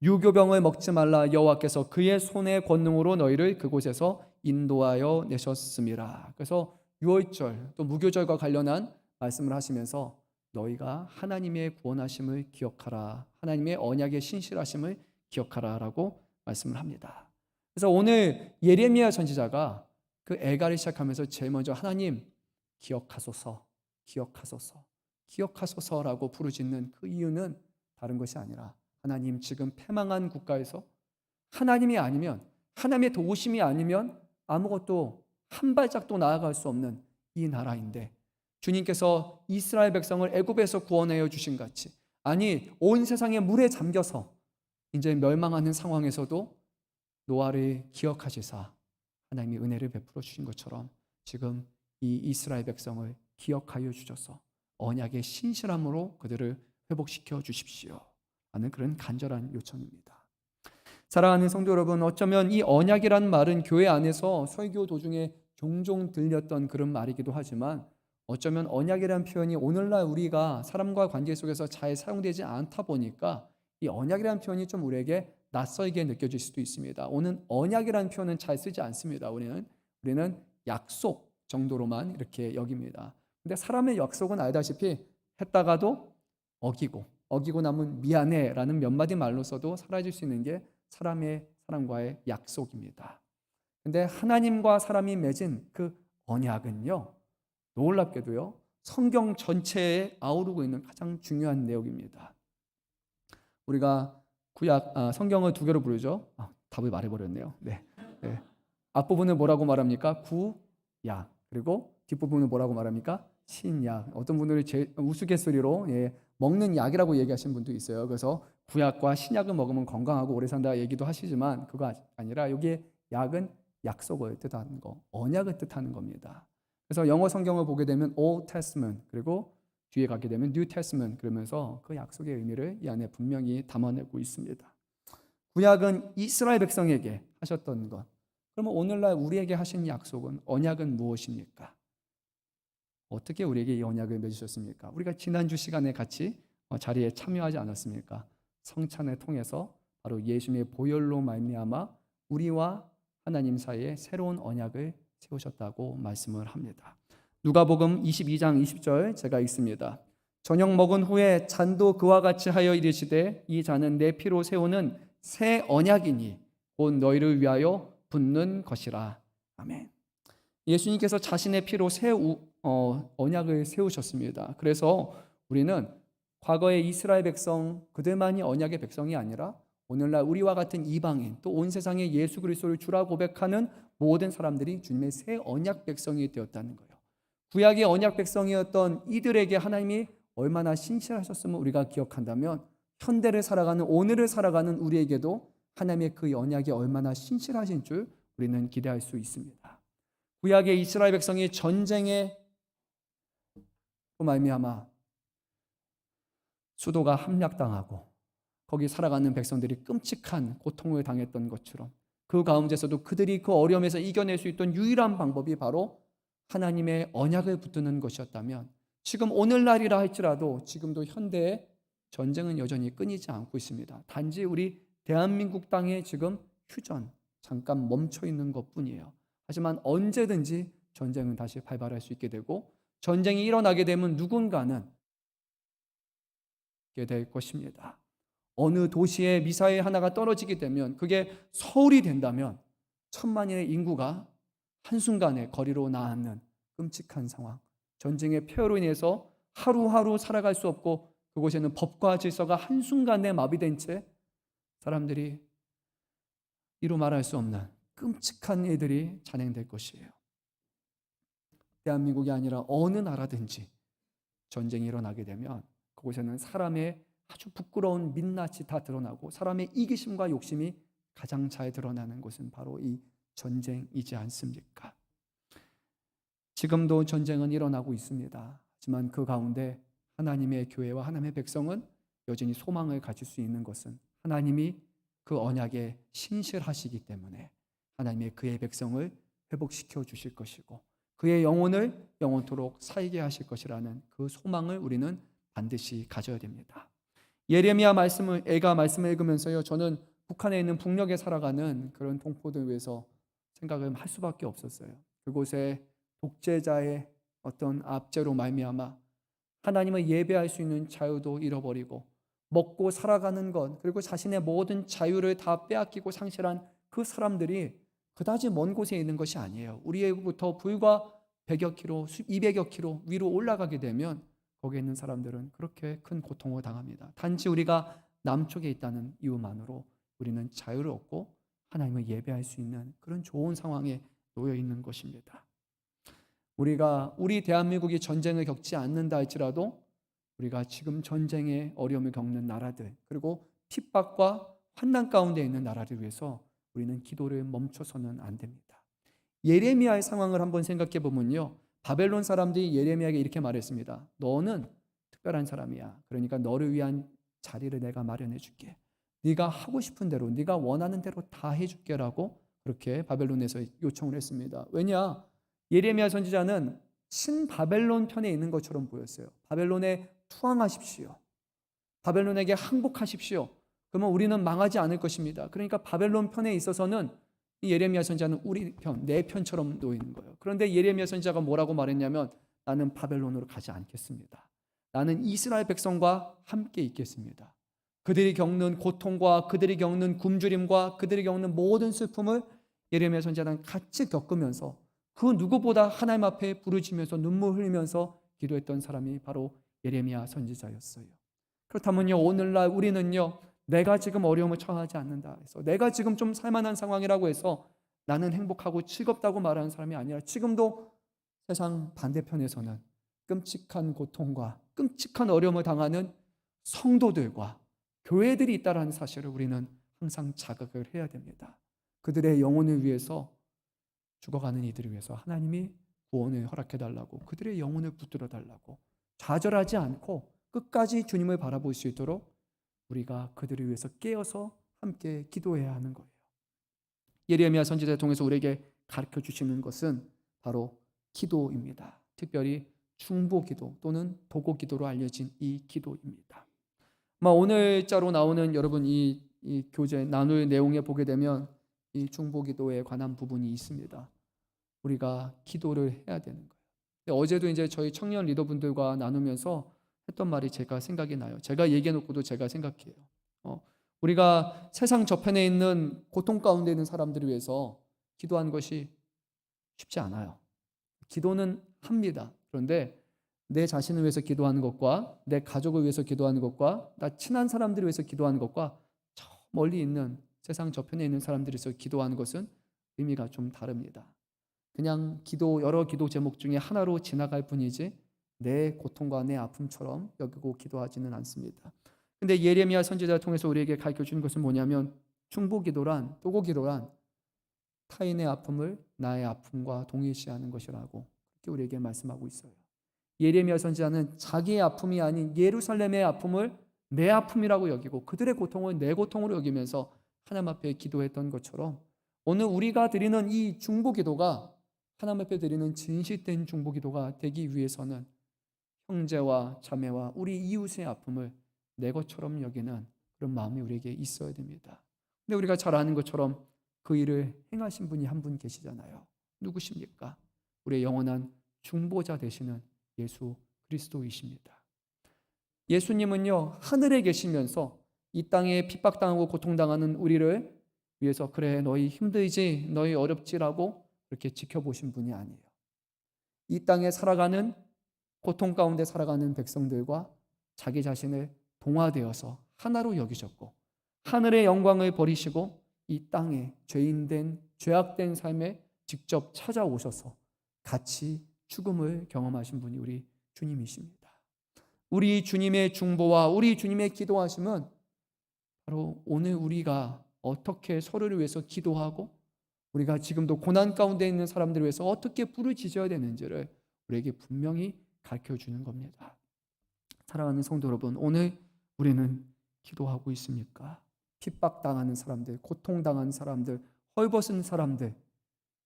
유교병을 먹지 말라 여호와께서 그의 손의 권능으로 너희를 그곳에서 인도하여 내셨음이라. 그래서 유월절 또 무교절과 관련한 말씀을 하시면서 너희가 하나님의 구원하심을 기억하라, 하나님의 언약의 신실하심을 기억하라라고 말씀을 합니다. 그래서 오늘 예레미야 선지자가 그 애가를 시작하면서 제일 먼저 하나님 기억하소서, 기억하소서, 기억하소서라고 부르짖는 그 이유는 다른 것이 아니라 하나님 지금 패망한 국가에서 하나님이 아니면, 하나님의 도우심이 아니면 아무것도 한 발짝도 나아갈 수 없는 이 나라인데 주님께서 이스라엘 백성을 애굽에서 구원하여 주신 같이, 아니 온 세상의 물에 잠겨서 이제 멸망하는 상황에서도 노아를 기억하시사 하나님이 은혜를 베풀어 주신 것처럼 지금 이 이스라엘 백성을 기억하여 주셔서 언약의 신실함으로 그들을 회복시켜 주십시오 하는 그런 간절한 요청입니다. 사랑하는 성도 여러분, 어쩌면 이 언약이라는 말은 교회 안에서 설교 도중에 종종 들렸던 그런 말이기도 하지만 어쩌면 언약이라는 표현이 오늘날 우리가 사람과 관계 속에서 잘 사용되지 않다 보니까 이 언약이라는 표현이 좀 우리에게 낯설게 느껴질 수도 있습니다. 오늘 언약이라는 표현은 잘 쓰지 않습니다. 우리는 약속 정도로만 이렇게 여깁니다. 근데 사람의 약속은 알다시피 했다가도 어기고 나면 미안해라는 몇 마디 말로서도 사라질 수 있는 게 사람과의 약속입니다. 근데 하나님과 사람이 맺은 그 언약은요, 놀랍게도요, 성경 전체에 아우르고 있는 가장 중요한 내용입니다. 우리가 성경을 두 개로 부르죠. 답을 말해버렸네요. 네. 앞부분을 뭐라고 말합니까? 구약. 그리고 뒷부분을 뭐라고 말합니까? 신약. 어떤 분들이 우스갯소리로 먹는 약이라고 얘기하시는 분도 있어요. 그래서 구약과 신약을 먹으면 건강하고 오래 산다 얘기도 하시지만 그거 아니라 여기에 약은 약속을 뜻하는 거, 언약을 뜻하는 겁니다. 그래서 영어 성경을 보게 되면 Old Testament, 그리고 뒤에 가게 되면 New Testament, 그러면서 그 약속의 의미를 이 안에 분명히 담아내고 있습니다. 구약은 이스라엘 백성에게 하셨던 것. 그러면 오늘날 우리에게 하신 약속은, 언약은 무엇입니까? 어떻게 우리에게 이 언약을 맺으셨습니까? 우리가 지난주 시간에 같이 자리에 참여하지 않았습니까? 성찬을 통해서 바로 예수님의 보혈로 말미암아 우리와 하나님 사이에 새로운 언약을 세우셨다고 말씀을 합니다. 누가복음 22장 20절 제가 읽습니다. 저녁 먹은 후에 잔도 그와 같이 하여 이르시되 이 잔은 내 피로 세우는 새 언약이니 곧 너희를 위하여 붓는 것이라. 아멘. 예수님께서 자신의 피로 새 언약을 세우셨습니다. 그래서 우리는 과거의 이스라엘 백성, 그들만이 언약의 백성이 아니라 오늘날 우리와 같은 이방인, 또 온 세상에 예수 그리스도를 주라 고백하는 모든 사람들이 주님의 새 언약 백성이 되었다는 거예요. 구약의 언약 백성이었던 이들에게 하나님이 얼마나 신실하셨음을 우리가 기억한다면 현대를 살아가는, 오늘을 살아가는 우리에게도 하나님의 그 언약이 얼마나 신실하신 줄 우리는 기대할 수 있습니다. 구약의 이스라엘 백성이 전쟁에 말미암아 수도가 함락당하고 거기 살아가는 백성들이 끔찍한 고통을 당했던 것처럼 그 가운데서도 그들이 그 어려움에서 이겨낼 수 있던 유일한 방법이 바로 하나님의 언약을 붙드는 것이었다면 지금 오늘날이라 할지라도 지금도 현대의 전쟁은 여전히 끊이지 않고 있습니다. 단지 우리 대한민국 땅에 지금 휴전, 잠깐 멈춰 있는 것뿐이에요. 하지만 언제든지 전쟁은 다시 발발할 수 있게 되고 전쟁이 일어나게 되면 누군가는 있게 될 것입니다. 어느 도시에 미사일 하나가 떨어지게 되면 그게 서울이 된다면 천만의 인구가 한순간에 거리로 나앉는 끔찍한 상황. 전쟁의 폐허로 인해서 하루하루 살아갈 수 없고 그곳에는 법과 질서가 한순간에 마비된 채 사람들이 이루 말할 수 없는 끔찍한 일들이 잔행될 것이에요. 대한민국이 아니라 어느 나라든지 전쟁이 일어나게 되면 그곳에는 사람의 아주 부끄러운 민낯이 다 드러나고 사람의 이기심과 욕심이 가장 잘 드러나는 곳은 바로 이 전쟁이지 않습니까? 지금도 전쟁은 일어나고 있습니다. 하지만 그 가운데 하나님의 교회와 하나님의 백성은 여전히 소망을 가질 수 있는 것은 하나님이 그 언약에 신실하시기 때문에 하나님의 그의 백성을 회복시켜 주실 것이고 그의 영혼을 영원토록 살게 하실 것이라는 그 소망을 우리는 반드시 가져야 됩니다. 예레미야 말씀을 읽으면서요, 저는 북한에 있는 북녘에 살아가는 그런 동포들 위해서 생각을 할 수밖에 없었어요. 그곳에 독재자의 어떤 압제로 말미암아 하나님을 예배할 수 있는 자유도 잃어버리고 먹고 살아가는 것 그리고 자신의 모든 자유를 다 빼앗기고 상실한 그 사람들이 그다지 먼 곳에 있는 것이 아니에요. 우리로부터 불과 100여 킬로, 200여 킬로 위로 올라가게 되면 거기에 있는 사람들은 그렇게 큰 고통을 당합니다. 단지 우리가 남쪽에 있다는 이유만으로 우리는 자유를 얻고 하나님을 예배할 수 있는 그런 좋은 상황에 놓여 있는 것입니다. 우리 대한민국이 전쟁을 겪지 않는다 할지라도 우리가 지금 전쟁의 어려움을 겪는 나라들 그리고 핍박과 환난 가운데 있는 나라를 위해서 우리는 기도를 멈춰서는 안 됩니다. 예레미야의 상황을 한번 생각해 보면요, 바벨론 사람들이 예레미야에게 이렇게 말했습니다. 너는 특별한 사람이야. 그러니까 너를 위한 자리를 내가 마련해 줄게. 네가 하고 싶은 대로, 네가 원하는 대로 다 해줄게라고 그렇게 바벨론에서 요청을 했습니다. 왜냐? 예레미야 선지자는 친바벨론 편에 있는 것처럼 보였어요. 바벨론에 투항하십시오. 바벨론에게 항복하십시오. 그러면 우리는 망하지 않을 것입니다. 그러니까 바벨론 편에 있어서는 이 예레미야 선지자는 우리 편, 내 편처럼 놓이는 거예요. 그런데 예레미야 선지자가 뭐라고 말했냐면 나는 바벨론으로 가지 않겠습니다. 나는 이스라엘 백성과 함께 있겠습니다. 그들이 겪는 고통과 그들이 겪는 굶주림과 그들이 겪는 모든 슬픔을 예레미야 선지자는 같이 겪으면서 그 누구보다 하나님 앞에 부르짖으면서 눈물 흘리면서 기도했던 사람이 바로 예레미야 선지자였어요. 그렇다면요, 오늘날 우리는요, 내가 지금 어려움을 처하지 않는다 해서 내가 지금 좀 살만한 상황이라고 해서 나는 행복하고 즐겁다고 말하는 사람이 아니라 지금도 세상 반대편에서는 끔찍한 고통과 끔찍한 어려움을 당하는 성도들과 교회들이 있다는 사실을 우리는 항상 자각을 해야 됩니다. 그들의 영혼을 위해서 죽어가는 이들을 위해서 하나님이 구원을 허락해달라고 그들의 영혼을 붙들어달라고 좌절하지 않고 끝까지 주님을 바라볼 수 있도록 우리가 그들을 위해서 깨어서 함께 기도해야 하는 거예요. 예레미야 선지자를 통해서 우리에게 가르쳐 주시는 것은 바로 기도입니다. 특별히 중보기도 또는 도고기도로 알려진 이 기도입니다. 오늘자로 나오는 여러분 이 교재 나눌 내용에 보게 되면 이 중보기도에 관한 부분이 있습니다. 우리가 기도를 해야 되는 거예요. 어제도 이제 저희 청년 리더분들과 나누면서 했던 말이 제가 생각이 나요. 제가 얘기해 놓고도 제가 생각해요. 우리가 세상 저편에 있는 고통 가운데 있는 사람들을 위해서 기도하는 것이 쉽지 않아요. 기도는 합니다. 그런데 내 자신을 위해서 기도하는 것과 내 가족을 위해서 기도하는 것과 나 친한 사람들을 위해서 기도하는 것과 저 멀리 있는 세상 저편에 있는 사람들을 위해서 기도하는 것은 의미가 좀 다릅니다. 그냥 여러 기도 제목 중에 하나로 지나갈 뿐이지 내 고통과 내 아픔처럼 여기고 기도하지는 않습니다. 근데 예레미야 선지자를 통해서 우리에게 가르쳐 주는 것은 뭐냐면 중보기도란 도고기도란 타인의 아픔을 나의 아픔과 동일시하는 것이라고 그렇게 우리에게 말씀하고 있어요. 예레미야 선지자는 자기의 아픔이 아닌 예루살렘의 아픔을 내 아픔이라고 여기고 그들의 고통을 내 고통으로 여기면서 하나님 앞에 기도했던 것처럼 오늘 우리가 드리는 이 중보기도가 하나님 앞에 드리는 진실된 중보기도가 되기 위해서는 형제와 자매와 우리 이웃의 아픔을 내 것처럼 여기는 그런 마음이 우리에게 있어야 됩니다. 근데 우리가 잘 아는 것처럼 그 일을 행하신 분이 한 분 계시잖아요. 누구십니까? 우리의 영원한 중보자 되시는 예수 그리스도이십니다. 예수님은요, 하늘에 계시면서 이 땅에 핍박당하고 고통당하는 우리를 위해서 그래 너희 힘들지 너희 어렵지라고 그렇게 지켜보신 분이 아니에요. 이 땅에 살아가는 고통 가운데 살아가는 백성들과 자기 자신을 동화되어서 하나로 여기셨고 하늘의 영광을 버리시고 이 땅에 죄인된 죄악된 삶에 직접 찾아오셔서 같이 죽음을 경험하신 분이 우리 주님이십니다. 우리 주님의 중보와 우리 주님의 기도하심은 바로 오늘 우리가 어떻게 서로를 위해서 기도하고 우리가 지금도 고난 가운데 있는 사람들을 위해서 어떻게 부르짖어야 되는지를 우리에게 분명히 가르쳐주는 겁니다. 사랑하는 성도 여러분, 오늘 우리는 기도하고 있습니까? 핍박당하는 사람들, 고통당하는 사람들, 헐벗은 사람들,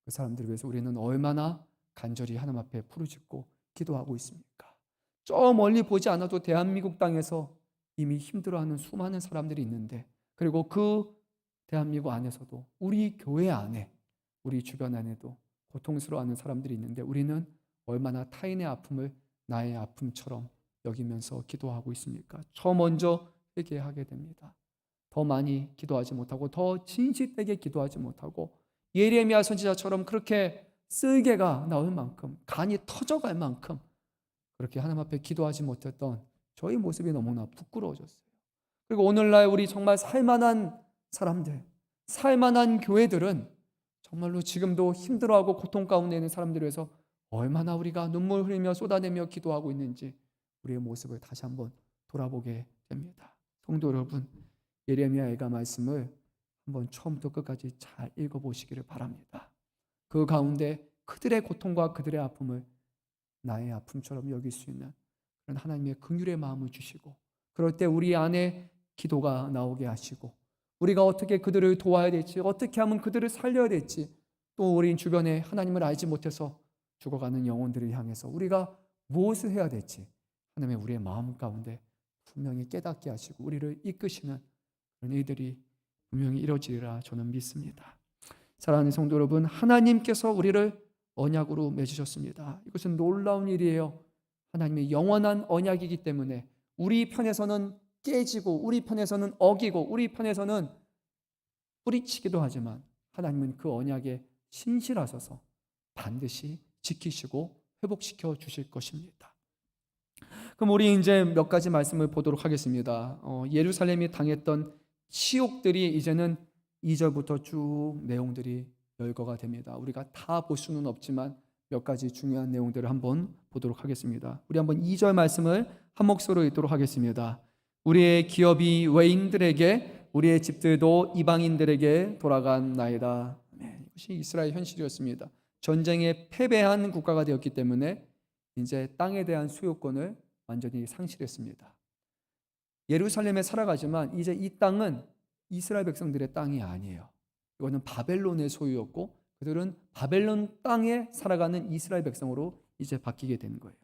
그 사람들을 위해서 우리는 얼마나 간절히 하나님 앞에 부르짖고 기도하고 있습니까? 저 멀리 보지 않아도 대한민국 땅에서 이미 힘들어하는 수많은 사람들이 있는데, 그리고 그 대한민국 안에서도 우리 교회 안에 우리 주변 안에도 고통스러워하는 사람들이 있는데 우리는 얼마나 타인의 아픔을 나의 아픔처럼 여기면서 기도하고 있습니까? 저 먼저 회개하게 됩니다. 더 많이 기도하지 못하고 더 진실되게 기도하지 못하고 예레미야 선지자처럼 그렇게 쓸개가 나올 만큼 간이 터져갈 만큼 그렇게 하나님 앞에 기도하지 못했던 저희 모습이 너무나 부끄러워졌어요. 그리고 오늘날 우리 정말 살만한 사람들, 살만한 교회들은 정말로 지금도 힘들어하고 고통 가운데 있는 사람들을 위해서 얼마나 우리가 눈물 흘리며 쏟아내며 기도하고 있는지 우리의 모습을 다시 한번 돌아보게 됩니다. 성도 여러분, 예레미야가 말씀을 한번 처음부터 끝까지 잘 읽어보시기를 바랍니다. 그 가운데 그들의 고통과 그들의 아픔을 나의 아픔처럼 여길 수 있는 그런 하나님의 긍휼의 마음을 주시고 그럴 때 우리 안에 기도가 나오게 하시고 우리가 어떻게 그들을 도와야 될지 어떻게 하면 그들을 살려야 될지 또 우리 주변에 하나님을 알지 못해서 죽어가는 영혼들을 향해서 우리가 무엇을 해야 될지 하나님의 우리의 마음 가운데 분명히 깨닫게 하시고 우리를 이끄시는 그런 일들이 분명히 이루어지리라 저는 믿습니다. 사랑하는 성도 여러분, 하나님께서 우리를 언약으로 맺으셨습니다. 이것은 놀라운 일이에요. 하나님의 영원한 언약이기 때문에 우리 편에서는 깨지고 우리 편에서는 어기고 우리 편에서는 뿌리치기도 하지만 하나님은 그 언약에 신실하셔서 반드시 지키시고 회복시켜 주실 것입니다. 그럼 우리 이제 몇 가지 말씀을 보도록 하겠습니다. 예루살렘이 당했던 치욕들이 이제는 2절부터 쭉 내용들이 열거가 됩니다. 우리가 다 볼 수는 없지만 몇 가지 중요한 내용들을 한번 보도록 하겠습니다. 우리 한번 2절 말씀을 한 목소리로 읽도록 하겠습니다. 우리의 기업이 외인들에게 우리의 집들도 이방인들에게 돌아간나이다. 이것이 이스라엘 현실이었습니다. 전쟁에 패배한 국가가 되었기 때문에 이제 땅에 대한 소유권을 완전히 상실했습니다. 예루살렘에 살아가지만 이제 이 땅은 이스라엘 백성들의 땅이 아니에요. 이거는 바벨론의 소유였고 그들은 바벨론 땅에 살아가는 이스라엘 백성으로 이제 바뀌게 되는 거예요.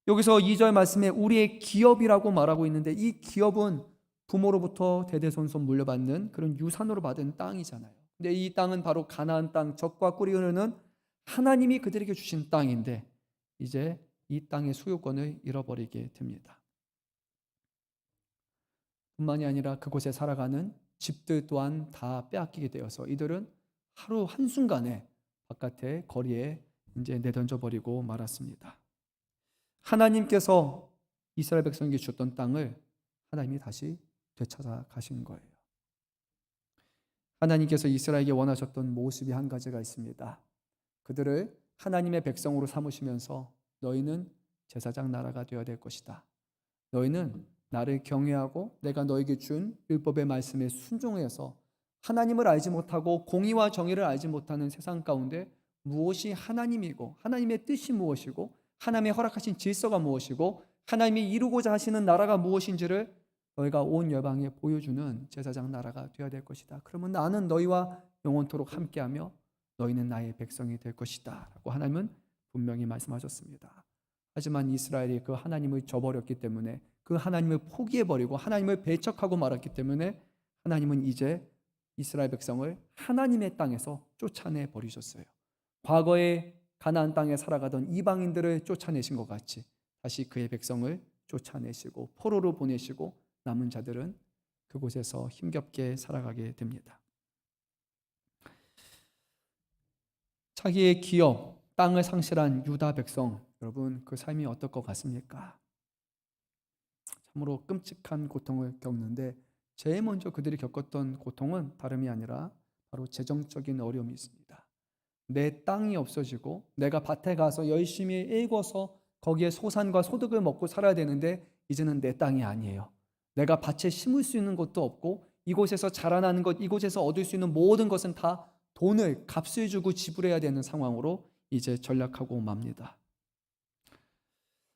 여기서 2절 말씀에 우리의 기업이라고 말하고 있는데 이 기업은 부모로부터 대대손손 물려받는 그런 유산으로 받은 땅이잖아요. 근데 이 땅은 바로 가나안 땅, 젖과 꿀이 흐르는 하나님이 그들에게 주신 땅인데 이제 이 땅의 소유권을 잃어버리게 됩니다. 뿐만이 아니라 그곳에 살아가는 집들 또한 다 빼앗기게 되어서 이들은 하루 한순간에 바깥에 거리에 이제 내던져 버리고 말았습니다. 하나님께서 이스라엘 백성에게 주셨던 땅을 하나님이 다시 되찾아 가신 거예요. 하나님께서 이스라엘에게 원하셨던 모습이 한 가지가 있습니다. 그들을 하나님의 백성으로 삼으시면서 너희는 제사장 나라가 되어야 될 것이다. 너희는 나를 경외하고 내가 너에게 준 율법의 말씀에 순종해서 하나님을 알지 못하고 공의와 정의를 알지 못하는 세상 가운데 무엇이 하나님이고 하나님의 뜻이 무엇이고 하나님의 허락하신 질서가 무엇이고 하나님이 이루고자 하시는 나라가 무엇인지를 너희가 온 열방에 보여주는 제사장 나라가 되어야 될 것이다. 그러면 나는 너희와 영원토록 함께하며 너희는 나의 백성이 될 것이다 라고 하나님은 분명히 말씀하셨습니다. 하지만 이스라엘이 그 하나님을 저버렸기 때문에 그 하나님을 포기해버리고 하나님을 배척하고 말았기 때문에 하나님은 이제 이스라엘 백성을 하나님의 땅에서 쫓아내 버리셨어요. 과거에 가나안 땅에 살아가던 이방인들을 쫓아내신 것 같이 다시 그의 백성을 쫓아내시고 포로로 보내시고 남은 자들은 그곳에서 힘겹게 살아가게 됩니다. 자기의 기업, 땅을 상실한 유다 백성, 여러분 그 삶이 어떨 것 같습니까? 참으로 끔찍한 고통을 겪는데 제일 먼저 그들이 겪었던 고통은 다름이 아니라 바로 재정적인 어려움이 있습니다. 내 땅이 없어지고 내가 밭에 가서 열심히 일궈서 거기에 소산과 소득을 먹고 살아야 되는데 이제는 내 땅이 아니에요. 내가 밭에 심을 수 있는 것도 없고 이곳에서 자라나는 것, 이곳에서 얻을 수 있는 모든 것은 다 돈을 값을 주고 지불해야 되는 상황으로 이제 전락하고 맙니다.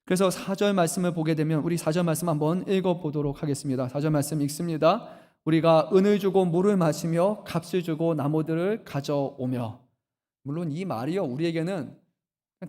그래서 4절 말씀을 보게 되면 우리 4절 말씀 한번 읽어보도록 하겠습니다. 4절 말씀 읽습니다. 우리가 은을 주고 물을 마시며 값을 주고 나무들을 가져오며. 물론 이 말이요 우리에게는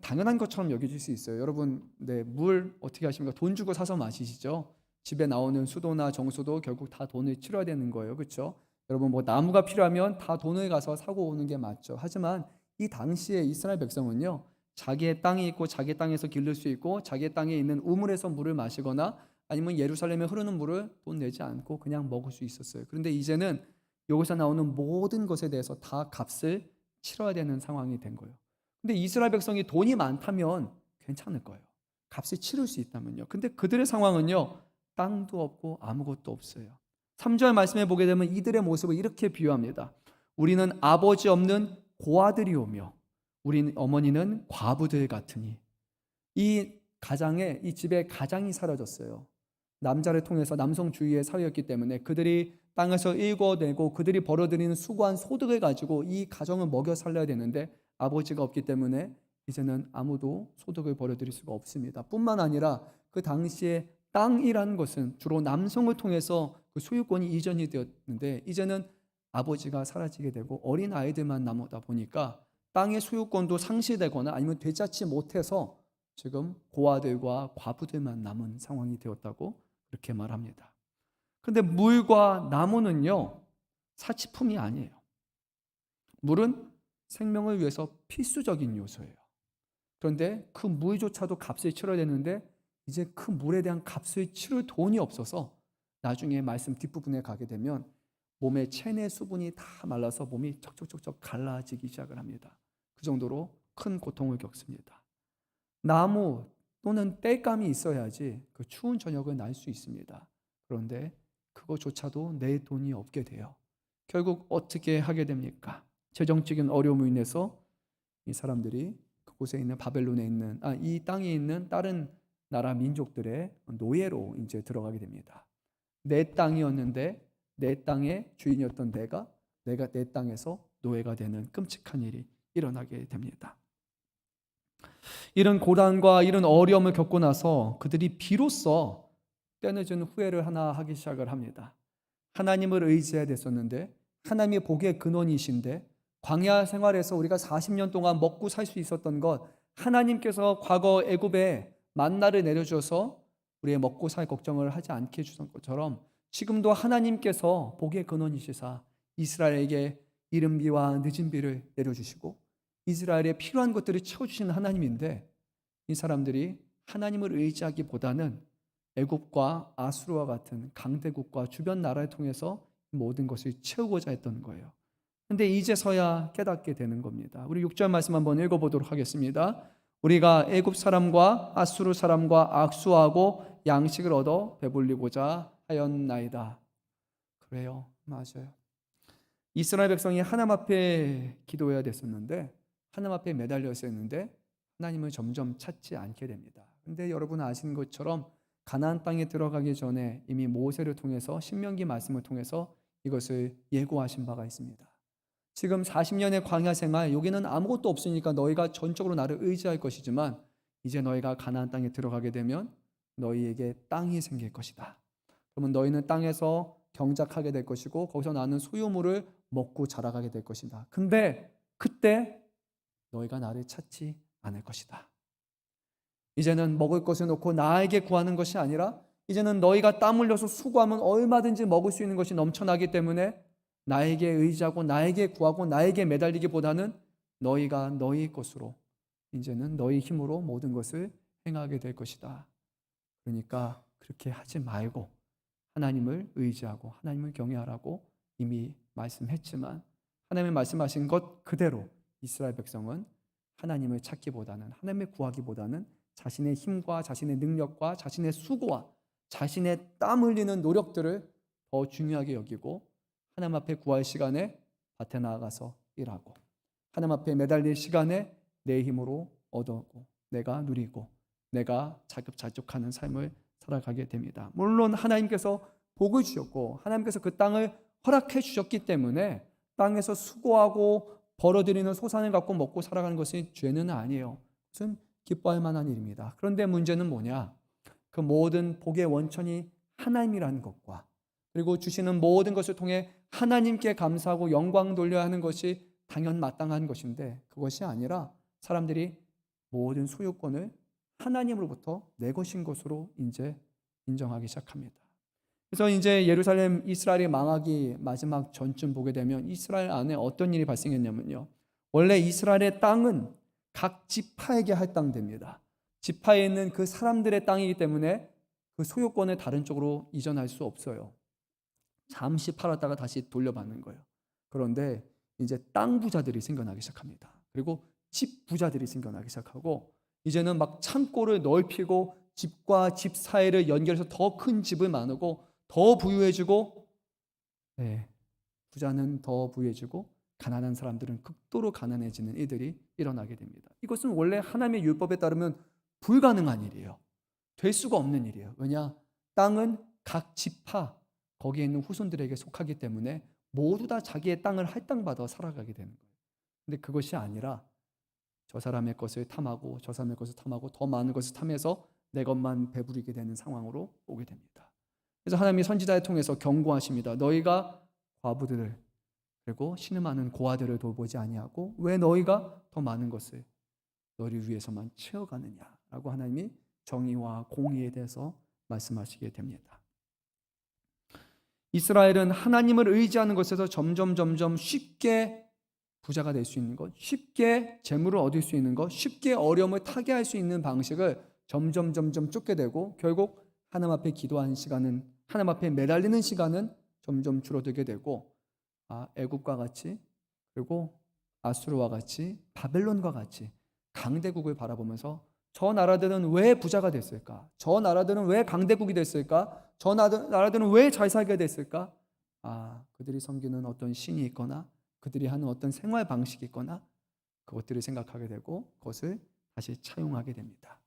당연한 것처럼 여겨질 수 있어요. 여러분, 물 어떻게 하십니까? 돈 주고 사서 마시시죠. 집에 나오는 수도나 정수도 결국 다 돈을 치러야 되는 거예요. 그렇죠? 여러분 뭐 나무가 필요하면 다 돈을 가서 사고 오는 게 맞죠. 하지만 이 당시에 이스라엘 백성은요, 자기의 땅이 있고 자기 땅에서 기를 수 있고 자기 땅에 있는 우물에서 물을 마시거나 아니면 예루살렘에 흐르는 물을 돈 내지 않고 그냥 먹을 수 있었어요. 그런데 이제는 여기서 나오는 모든 것에 대해서 다 값을 치러야 되는 상황이 된 거예요. 근데 이스라엘 백성이 돈이 많다면 괜찮을 거예요. 값을 치를 수 있다면요. 근데 그들의 상황은요, 땅도 없고 아무것도 없어요. 3절 말씀에 보게 되면 이들의 모습을 이렇게 비유합니다. 우리는 아버지 없는 고아들이 오며 우리 어머니는 과부들 같으니. 이 가장에, 이 집에 가장이 사라졌어요. 남자를 통해서 남성주의의 사회였기 때문에 그들이 땅에서 일궈내고 그들이 벌어들이는 수고한 소득을 가지고 이 가정을 먹여 살려야 되는데 아버지가 없기 때문에 이제는 아무도 소득을 벌어들일 수가 없습니다. 뿐만 아니라 그 당시에 땅이라는 것은 주로 남성을 통해서 그 소유권이 이전이 되었는데 이제는 아버지가 사라지게 되고 어린 아이들만 남다 보니까 땅의 소유권도 상실되거나 아니면 되찾지 못해서 지금 고아들과 과부들만 남은 상황이 되었다고 그렇게 말합니다. 그런데 물과 나무는요, 사치품이 아니에요. 물은 생명을 위해서 필수적인 요소예요. 그런데 그 물조차도 값을 치러야 되는데 이제 그 물에 대한 값을 치를 돈이 없어서 나중에 말씀 뒷부분에 가게 되면 몸의 체내 수분이 다 말라서 몸이 척척척척 갈라지기 시작을 합니다. 그 정도로 큰 고통을 겪습니다. 나무 또는 땔감이 있어야지 그 추운 저녁을 날 수 있습니다. 그런데 그거조차도 내 돈이 없게 돼요. 결국 어떻게 하게 됩니까? 재정적인 어려움으로 인해서 이 사람들이 그곳에 있는 바벨론에 있는 이 땅에 있는 다른 나라 민족들의 노예로 이제 들어가게 됩니다. 내 땅이었는데 내 땅의 주인이었던 내가 내 땅에서 노예가 되는 끔찍한 일이 일어나게 됩니다. 이런 고난과 이런 어려움을 겪고 나서 그들이 비로소 떼어진 후회를 하나 하기 시작을 합니다. 하나님을 의지해야 됐었는데 하나님의 복의 근원이신데 광야 생활에서 우리가 40년 동안 먹고 살 수 있었던 것, 하나님께서 과거 애굽에 만나를 내려주셔서 우리의 먹고 살 걱정을 하지 않게 해주신 것처럼 지금도 하나님께서 복의 근원이시사 이스라엘에게 이른 비와 늦은 비를 내려주시고 이스라엘에 필요한 것들을 채워주시는 하나님인데 이 사람들이 하나님을 의지하기보다는 애굽과 아수르와 같은 강대국과 주변 나라를 통해서 모든 것을 채우고자 했던 거예요. 그런데 이제서야 깨닫게 되는 겁니다. 우리 6절 말씀 한번 읽어보도록 하겠습니다. 우리가 애굽 사람과 아수르 사람과 악수하고 양식을 얻어 배불리고자 하였나이다. 그래요, 맞아요. 이스라엘 백성이 하나님 앞에 기도해야 됐었는데 하나님 앞에 매달려 있었는데 하나님을 점점 찾지 않게 됩니다. 그런데 여러분 아시는 것처럼 가나안 땅에 들어가기 전에 이미 모세를 통해서 신명기 말씀을 통해서 이것을 예고하신 바가 있습니다. 지금 40년의 광야 생활, 여기는 아무것도 없으니까 너희가 전적으로 나를 의지할 것이지만 이제 너희가 가나안 땅에 들어가게 되면 너희에게 땅이 생길 것이다. 그러면 너희는 땅에서 경작하게 될 것이고 거기서 나는 소유물을 먹고 자라가게 될 것이다. 근데 그때 너희가 나를 찾지 않을 것이다. 이제는 먹을 것을 놓고 나에게 구하는 것이 아니라 이제는 너희가 땀 흘려서 수고하면 얼마든지 먹을 수 있는 것이 넘쳐나기 때문에 나에게 의지하고 나에게 구하고 나에게 매달리기보다는 너희가 너희 것으로 이제는 너희 힘으로 모든 것을 행하게 될 것이다. 그러니까 그렇게 하지 말고 하나님을 의지하고 하나님을 경외하라고 이미 말씀했지만 하나님이 말씀하신 것 그대로 이스라엘 백성은 하나님을 찾기보다는 하나님을 구하기보다는 자신의 힘과 자신의 능력과 자신의 수고와 자신의 땀 흘리는 노력들을 더 중요하게 여기고 하나님 앞에 구할 시간에 밭에 나아가서 일하고 하나님 앞에 매달릴 시간에 내 힘으로 얻어고 내가 누리고 내가 자급자족하는 삶을 살아가게 됩니다. 물론 하나님께서 복을 주셨고 하나님께서 그 땅을 허락해 주셨기 때문에 땅에서 수고하고 벌어들이는 소산을 갖고 먹고 살아가는 것이 죄는 아니에요. 그것은 기뻐할 만한 일입니다. 그런데 문제는 뭐냐? 그 모든 복의 원천이 하나님이라는 것과 그리고 주시는 모든 것을 통해 하나님께 감사하고 영광 돌려야 하는 것이 당연마땅한 것인데 그것이 아니라 사람들이 모든 소유권을 하나님으로부터 내 것인 것으로 이제 인정하기 시작합니다. 그래서 이제 예루살렘 이스라엘이 망하기 마지막 전쯤 보게 되면 이스라엘 안에 어떤 일이 발생했냐면요. 원래 이스라엘의 땅은 각 지파에게 할당됩니다. 지파에 있는 그 사람들의 땅이기 때문에 그 소유권을 다른 쪽으로 이전할 수 없어요. 잠시 팔았다가 다시 돌려받는 거예요. 그런데 이제 땅 부자들이 생겨나기 시작합니다. 그리고 집 부자들이 생겨나기 시작하고 이제는 막 창고를 넓히고 집과 집 사이를 연결해서 더 큰 집을 나누고 더 부유해지고 부자는 더 부유해지고 가난한 사람들은 극도로 가난해지는 일들이 일어나게 됩니다. 이것은 원래 하나님의 율법에 따르면 불가능한 일이에요. 될 수가 없는 일이에요. 왜냐? 땅은 각 지파 거기에 있는 후손들에게 속하기 때문에 모두 다 자기의 땅을 할당받아 살아가게 되는 거예요. 근데 그것이 아니라 저 사람의 것을 탐하고 저 사람의 것을 탐하고 더 많은 것을 탐해서 내 것만 배부리게 되는 상황으로 오게 됩니다. 그래서 하나님이 선지자를 통해서 경고하십니다. 너희가 과부들을 그리고 신음하는 고아들을 돌보지 아니하고 왜 너희가 더 많은 것을 너희 위해서만 채워가느냐라고 하나님이 정의와 공의에 대해서 말씀하시게 됩니다. 이스라엘은 하나님을 의지하는 것에서 점점 쉽게 부자가 될 수 있는 것, 쉽게 재물을 얻을 수 있는 것, 쉽게 어려움을 타개할 수 있는 방식을 점점 쫓게 되고 결국 하나님 앞에 기도하는 시간은 하나님 앞에 매달리는 시간은 점점 줄어들게 되고 애굽과 같이 그리고 아수르와 같이 바벨론과 같이 강대국을 바라보면서 저 나라들은 왜 부자가 됐을까? 저 나라들은 왜 강대국이 됐을까? 저 나라들은 왜 잘 살게 됐을까? 그들이 섬기는 어떤 신이 있거나 그들이 하는 어떤 생활 방식이 있거나 그것들을 생각하게 되고 그것을 다시 차용하게 됩니다.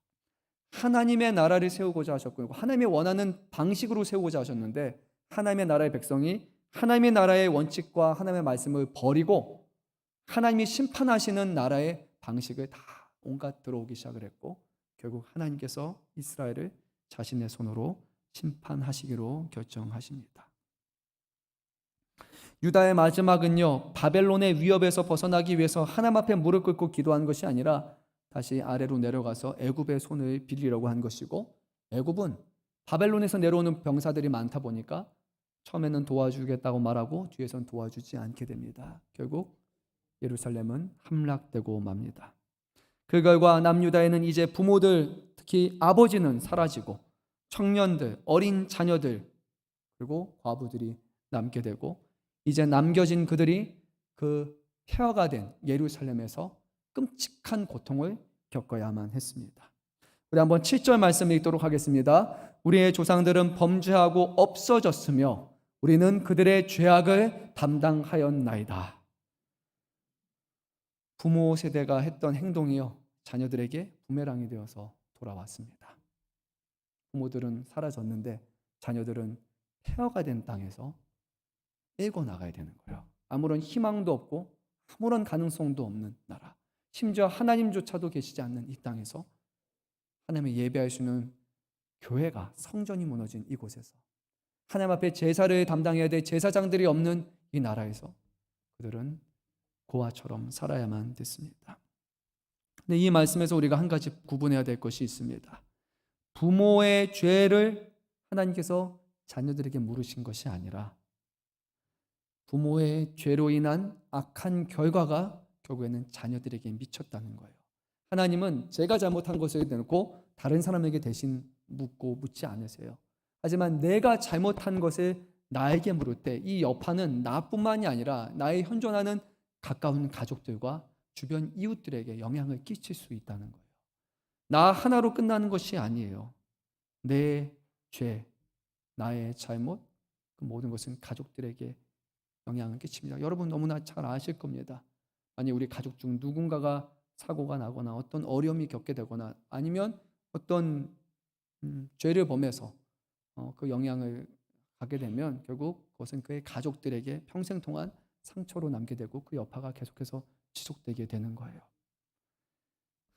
하나님의 나라를 세우고자 하셨고 하나님이 원하는 방식으로 세우고자 하셨는데 하나님의 나라의 백성이 하나님의 나라의 원칙과 하나님의 말씀을 버리고 하나님이 심판하시는 나라의 방식을 다 온갖 들어오기 시작을 했고 결국 하나님께서 이스라엘을 자신의 손으로 심판하시기로 결정하십니다. 유다의 마지막은요, 바벨론의 위협에서 벗어나기 위해서 하나님 앞에 무릎 꿇고 기도한 것이 아니라 다시 아래로 내려가서 애굽의 손을 빌리려고 한 것이고 애굽은 바벨론에서 내려오는 병사들이 많다 보니까 처음에는 도와주겠다고 말하고 뒤에선 도와주지 않게 됩니다. 결국 예루살렘은 함락되고 맙니다. 그 결과 남유다에는 이제 부모들, 특히 아버지는 사라지고 청년들, 어린 자녀들 그리고 과부들이 남게 되고 이제 남겨진 그들이 그 폐허가 된 예루살렘에서 끔찍한 고통을 겪어야만 했습니다. 우리 한번 7절 말씀 읽도록 하겠습니다. 우리의 조상들은 범죄하고 없어졌으며 우리는 그들의 죄악을 담당하였나이다. 부모 세대가 했던 행동이요 자녀들에게 부메랑이 되어서 돌아왔습니다. 부모들은 사라졌는데 자녀들은 폐허가 된 땅에서 일궈 나가야 되는 거예요. 아무런 희망도 없고 아무런 가능성도 없는 나라, 심지어 하나님조차도 계시지 않는 이 땅에서 하나님의 예배할 수 있는 교회가 성전이 무너진 이곳에서 하나님 앞에 제사를 담당해야 될 제사장들이 없는 이 나라에서 그들은 고아처럼 살아야만 됐습니다. 근데 이 말씀에서 우리가 한 가지 구분해야 될 것이 있습니다. 부모의 죄를 하나님께서 자녀들에게 물으신 것이 아니라 부모의 죄로 인한 악한 결과가 결국에는 자녀들에게 미쳤다는 거예요. 하나님은 제가 잘못한 것을 대놓고 다른 사람에게 대신 묻지 않으세요. 하지만 내가 잘못한 것을 나에게 물을 때 이 여파는 나뿐만이 아니라 나의 현존하는 가까운 가족들과 주변 이웃들에게 영향을 끼칠 수 있다는 거예요. 나 하나로 끝나는 것이 아니에요. 내 죄, 나의 잘못, 그 모든 것은 가족들에게 영향을 끼칩니다. 여러분 너무나 잘 아실 겁니다. 만약 우리 가족 중 누군가가 사고가 나거나 어떤 어려움이 겪게 되거나 아니면 어떤 죄를 범해서 그 영향을 받게 되면 결국 그것은 그의 가족들에게 평생 동안 상처로 남게 되고 그 여파가 계속해서 지속되게 되는 거예요.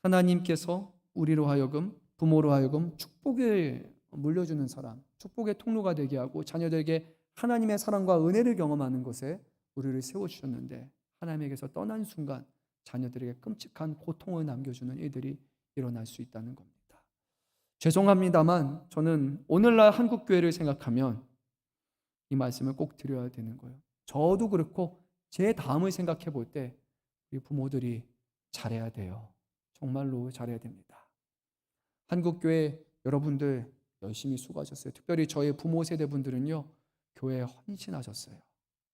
하나님께서 우리로 하여금 부모로 하여금 축복을 물려주는 사람, 축복의 통로가 되게 하고 자녀들에게 하나님의 사랑과 은혜를 경험하는 것에 우리를 세워주셨는데 하나님에게서 떠난 순간 자녀들에게 끔찍한 고통을 남겨주는 일들이 일어날 수 있다는 겁니다. 죄송합니다만 저는 오늘날 한국교회를 생각하면 이 말씀을 꼭 드려야 되는 거예요. 저도 그렇고 제 다음을 생각해 볼 때 우리 부모들이 잘해야 돼요. 정말로 잘해야 됩니다. 한국교회 여러분들 열심히 수고하셨어요. 특별히 저희 부모 세대분들은요. 교회에 헌신하셨어요.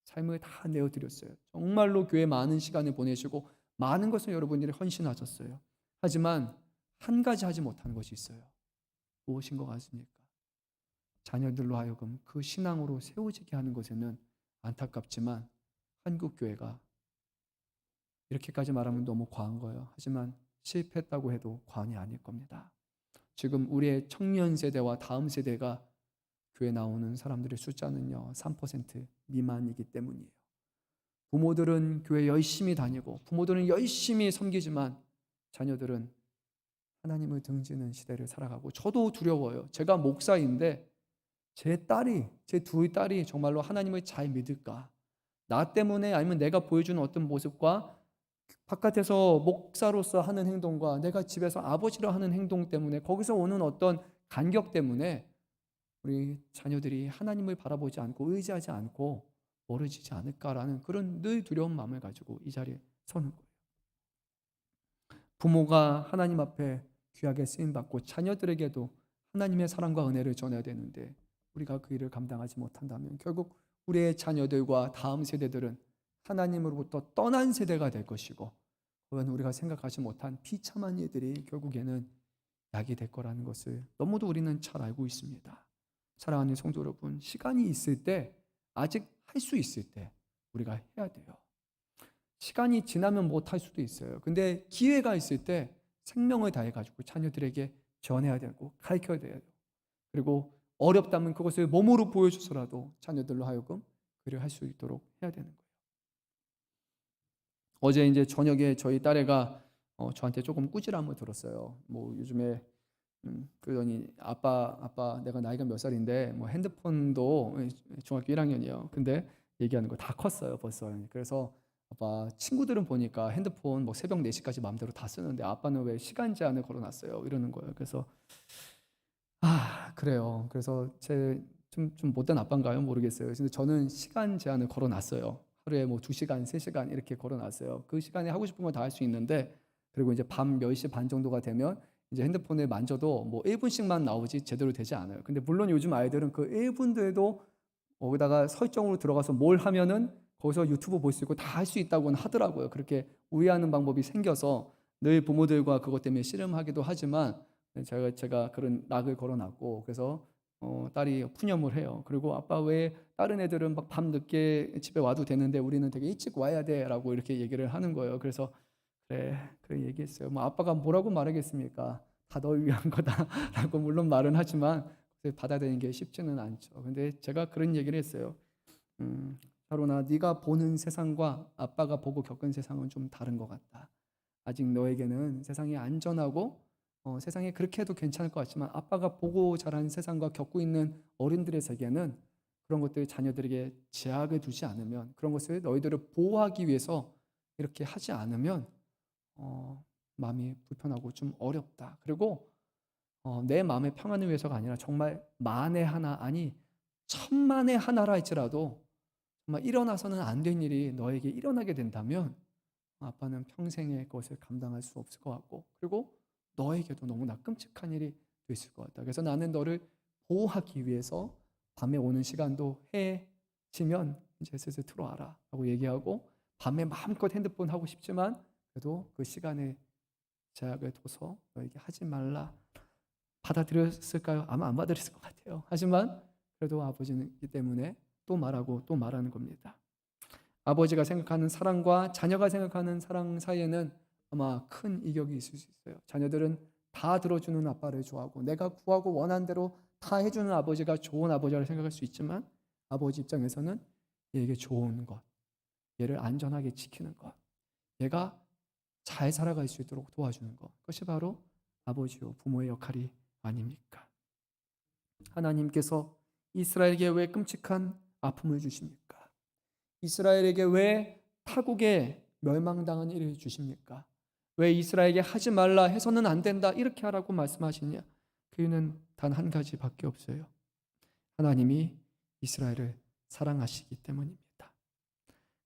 삶을 다 내어드렸어요. 정말로 교회에 많은 시간을 보내시고 많은 것을 여러분들이 헌신하셨어요. 하지만 한 가지 하지 못한 것이 있어요. 무엇인 것 같습니까? 자녀들로 하여금 그 신앙으로 세워지게 하는 것에는 안타깝지만 한국교회가 이렇게까지 말하면 너무 과한 거예요. 하지만 실패했다고 해도 과언이 아닐 겁니다. 지금 우리의 청년 세대와 다음 세대가 교회 나오는 사람들의 숫자는요 3% 미만이기 때문이에요. 부모들은 교회 열심히 다니고 부모들은 열심히 섬기지만 자녀들은 하나님을 등지는 시대를 살아가고 저도 두려워요. 제가 목사인데 제 두 딸이 정말로 하나님을 잘 믿을까? 나 때문에 아니면 내가 보여주는 어떤 모습과 바깥에서 목사로서 하는 행동과 내가 집에서 아버지로 하는 행동 때문에 거기서 오는 어떤 간격 때문에 우리 자녀들이 하나님을 바라보지 않고 의지하지 않고 멀어지지 않을까라는 그런 늘 두려운 마음을 가지고 이 자리에 서는 거예요. 부모가 하나님 앞에 귀하게 쓰임받고 자녀들에게도 하나님의 사랑과 은혜를 전해야 되는데 우리가 그 일을 감당하지 못한다면 결국 우리의 자녀들과 다음 세대들은 하나님으로부터 떠난 세대가 될 것이고 그건 우리가 생각하지 못한 비참한 일들이 결국에는 약이 될 거라는 것을 너무도 우리는 잘 알고 있습니다. 사랑하는 성도 여러분, 시간이 있을 때 아직 할 수 있을 때 우리가 해야 돼요. 시간이 지나면 못 할 수도 있어요. 근데 기회가 있을 때 생명을 다해 가지고 자녀들에게 전해야 되고 가르쳐야 돼요. 그리고 어렵다면 그것을 몸으로 보여줘서라도 자녀들로 하여금 그를 할 수 있도록 해야 되는 거예요. 어제 이제 저녁에 저희 딸애가 저한테 조금 꾸지람을 들었어요. 뭐 요즘에 그러더니 아빠 내가 나이가 몇 살인데 뭐 핸드폰도 중학교 1학년이에요. 근데 얘기하는 거 다 컸어요 벌써. 그래서 아빠 친구들은 보니까 핸드폰 뭐 새벽 4시까지 마음대로 다 쓰는데 아빠는 왜 시간 제한을 걸어놨어요 이러는 거예요. 그래서 그래요. 그래서 좀 못된 아빠인가요? 모르겠어요. 근데 저는 시간 제한을 걸어놨어요. 하루에 뭐 2시간, 3시간 이렇게 걸어놨어요. 그 시간에 하고 싶은 거 다 할 수 있는데 그리고 이제 밤 10시 반 정도가 되면 이제 핸드폰을 만져도 뭐 1분씩만 나오지 제대로 되지 않아요. 근데 물론 요즘 아이들은 그 1분들도 거기다가 설정으로 들어가서 뭘 하면은 거기서 유튜브 볼 수 있고 다 할 수 있다고는 하더라고요. 그렇게 우회하는 방법이 생겨서 늘 부모들과 그것 때문에 씨름하기도 하지만 제가 그런 락을 걸어놨고 그래서 딸이 푸념을 해요. 그리고 아빠 왜 다른 애들은 막 밤 늦게 집에 와도 되는데 우리는 되게 일찍 와야 돼라고 이렇게 얘기를 하는 거예요. 그래서 그래 얘기했어요. 뭐 아빠가 뭐라고 말하겠습니까? 다 널 위한 거다라고 물론 말은 하지만 받아들이는 게 쉽지는 않죠. 근데 제가 그런 얘기를 했어요. 하루나 네가 보는 세상과 아빠가 보고 겪은 세상은 좀 다른 것 같다. 아직 너에게는 세상이 안전하고 세상에 그렇게 해도 괜찮을 것 같지만 아빠가 보고 자란 세상과 겪고 있는 어른들의 세계는 그런 것들 자녀들에게 제약을 두지 않으면 그런 것을 너희들을 보호하기 위해서 이렇게 하지 않으면 마음이 불편하고 좀 어렵다. 그리고 내 마음의 평안을 위해서가 아니라 정말 만에 하나 아니 천만에 하나라 할지라도 정말 일어나서는 안 된 일이 너에게 일어나게 된다면 아빠는 평생에 그것을 감당할 수 없을 것 같고, 그리고 너에게도 너무나 끔찍한 일이 있을 것 같다. 그래서 나는 너를 보호하기 위해서 밤에 오는 시간도 해지면 이제 슬슬 들어와라 라고 얘기하고, 밤에 마음껏 핸드폰 하고 싶지만 그래도 그 시간에 제약을 둬서 너에게 하지 말라. 받아들였을까요? 아마 안 받아들였을 것 같아요. 하지만 그래도 아버지는 이 때문에 또 말하고 또 말하는 겁니다. 아버지가 생각하는 사랑과 자녀가 생각하는 사랑 사이에는 아마 큰 이격이 있을 수 있어요. 자녀들은 다 들어주는 아빠를 좋아하고, 내가 구하고 원한 대로 다 해주는 아버지가 좋은 아버지라고 생각할 수 있지만, 아버지 입장에서는 얘에게 좋은 것, 얘를 안전하게 지키는 것, 얘가 잘 살아갈 수 있도록 도와주는 것, 그것이 바로 아버지요 부모의 역할이 아닙니까? 하나님께서 이스라엘에게 왜 끔찍한 아픔을 주십니까? 이스라엘에게 왜 타국에 멸망당한 일을 주십니까? 왜 이스라엘에게 하지 말라, 해서는 안 된다, 이렇게 하라고 말씀하시냐? 그 이유는 단 한 가지밖에 없어요. 하나님이 이스라엘을 사랑하시기 때문입니다.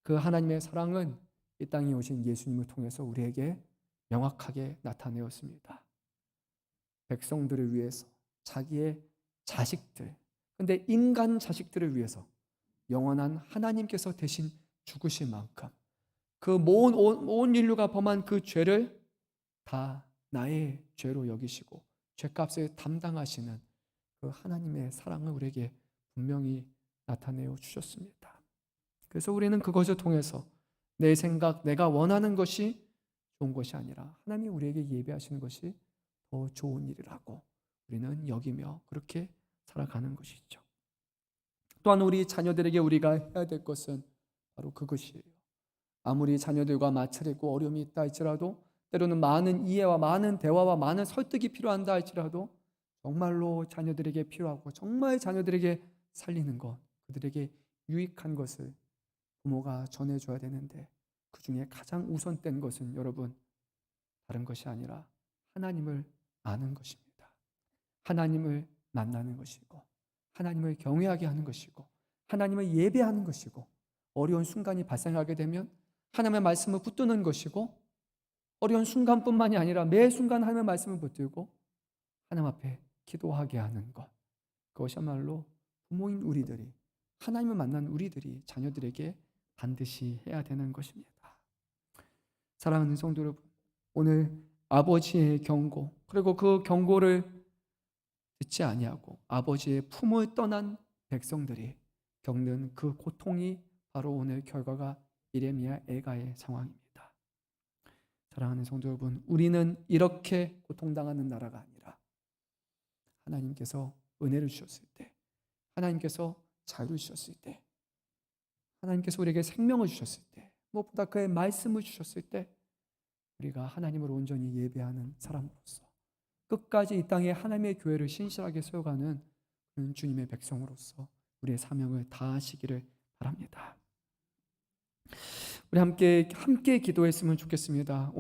그 하나님의 사랑은 이 땅에 오신 예수님을 통해서 우리에게 명확하게 나타내었습니다. 백성들을 위해서, 자기의 자식들, 근데 인간 자식들을 위해서 영원한 하나님께서 대신 죽으신 만큼 그 온 인류가 범한 그 죄를 다 나의 죄로 여기시고 죄값을 담당하시는 그 하나님의 사랑을 우리에게 분명히 나타내어 주셨습니다. 그래서 우리는 그것을 통해서 내 생각, 내가 원하는 것이 좋은 것이 아니라 하나님이 우리에게 예배하시는 것이 더 좋은 일이라고 우리는 여기며 그렇게 살아가는 것이죠. 또한 우리 자녀들에게 우리가 해야 될 것은 바로 그것이에요. 아무리 자녀들과 마찰이고 어려움이 있다 할지라도, 때로는 많은 이해와 많은 대화와 많은 설득이 필요한다 할지라도, 정말로 자녀들에게 필요하고 정말 자녀들에게 살리는 것, 그들에게 유익한 것을 부모가 전해줘야 되는데, 그 중에 가장 우선된 것은 여러분 다른 것이 아니라 하나님을 아는 것입니다. 하나님을 만나는 것이고, 하나님을 경외하게 하는 것이고, 하나님을 예배하는 것이고, 어려운 순간이 발생하게 되면 하나님의 말씀을 붙드는 것이고, 어려운 순간뿐만이 아니라 매 순간 하나님의 말씀을 붙들고 하나님 앞에 기도하게 하는 것, 그것이야말로 부모인 우리들이, 하나님을 만난 우리들이 자녀들에게 반드시 해야 되는 것입니다. 사랑하는 성도 여러분, 오늘 아버지의 경고, 그리고 그 경고를 듣지 아니하고 아버지의 품을 떠난 백성들이 겪는 그 고통이 바로 오늘 결과가 이레미야 애가의 상황입니다. 사랑하는 성도 여러분, 우리는 이렇게 고통당하는 나라가 아니라 하나님께서 은혜를 주셨을 때, 하나님께서 자유를 주셨을 때, 하나님께서 우리에게 생명을 주셨을 때, 무엇보다 그의 말씀을 주셨을 때 우리가 하나님을 온전히 예배하는 사람으로서 끝까지 이 땅에 하나님의 교회를 신실하게 세워가는 주님의 백성으로서 우리의 사명을 다하시기를 바랍니다. 우리 함께 기도했으면 좋겠습니다.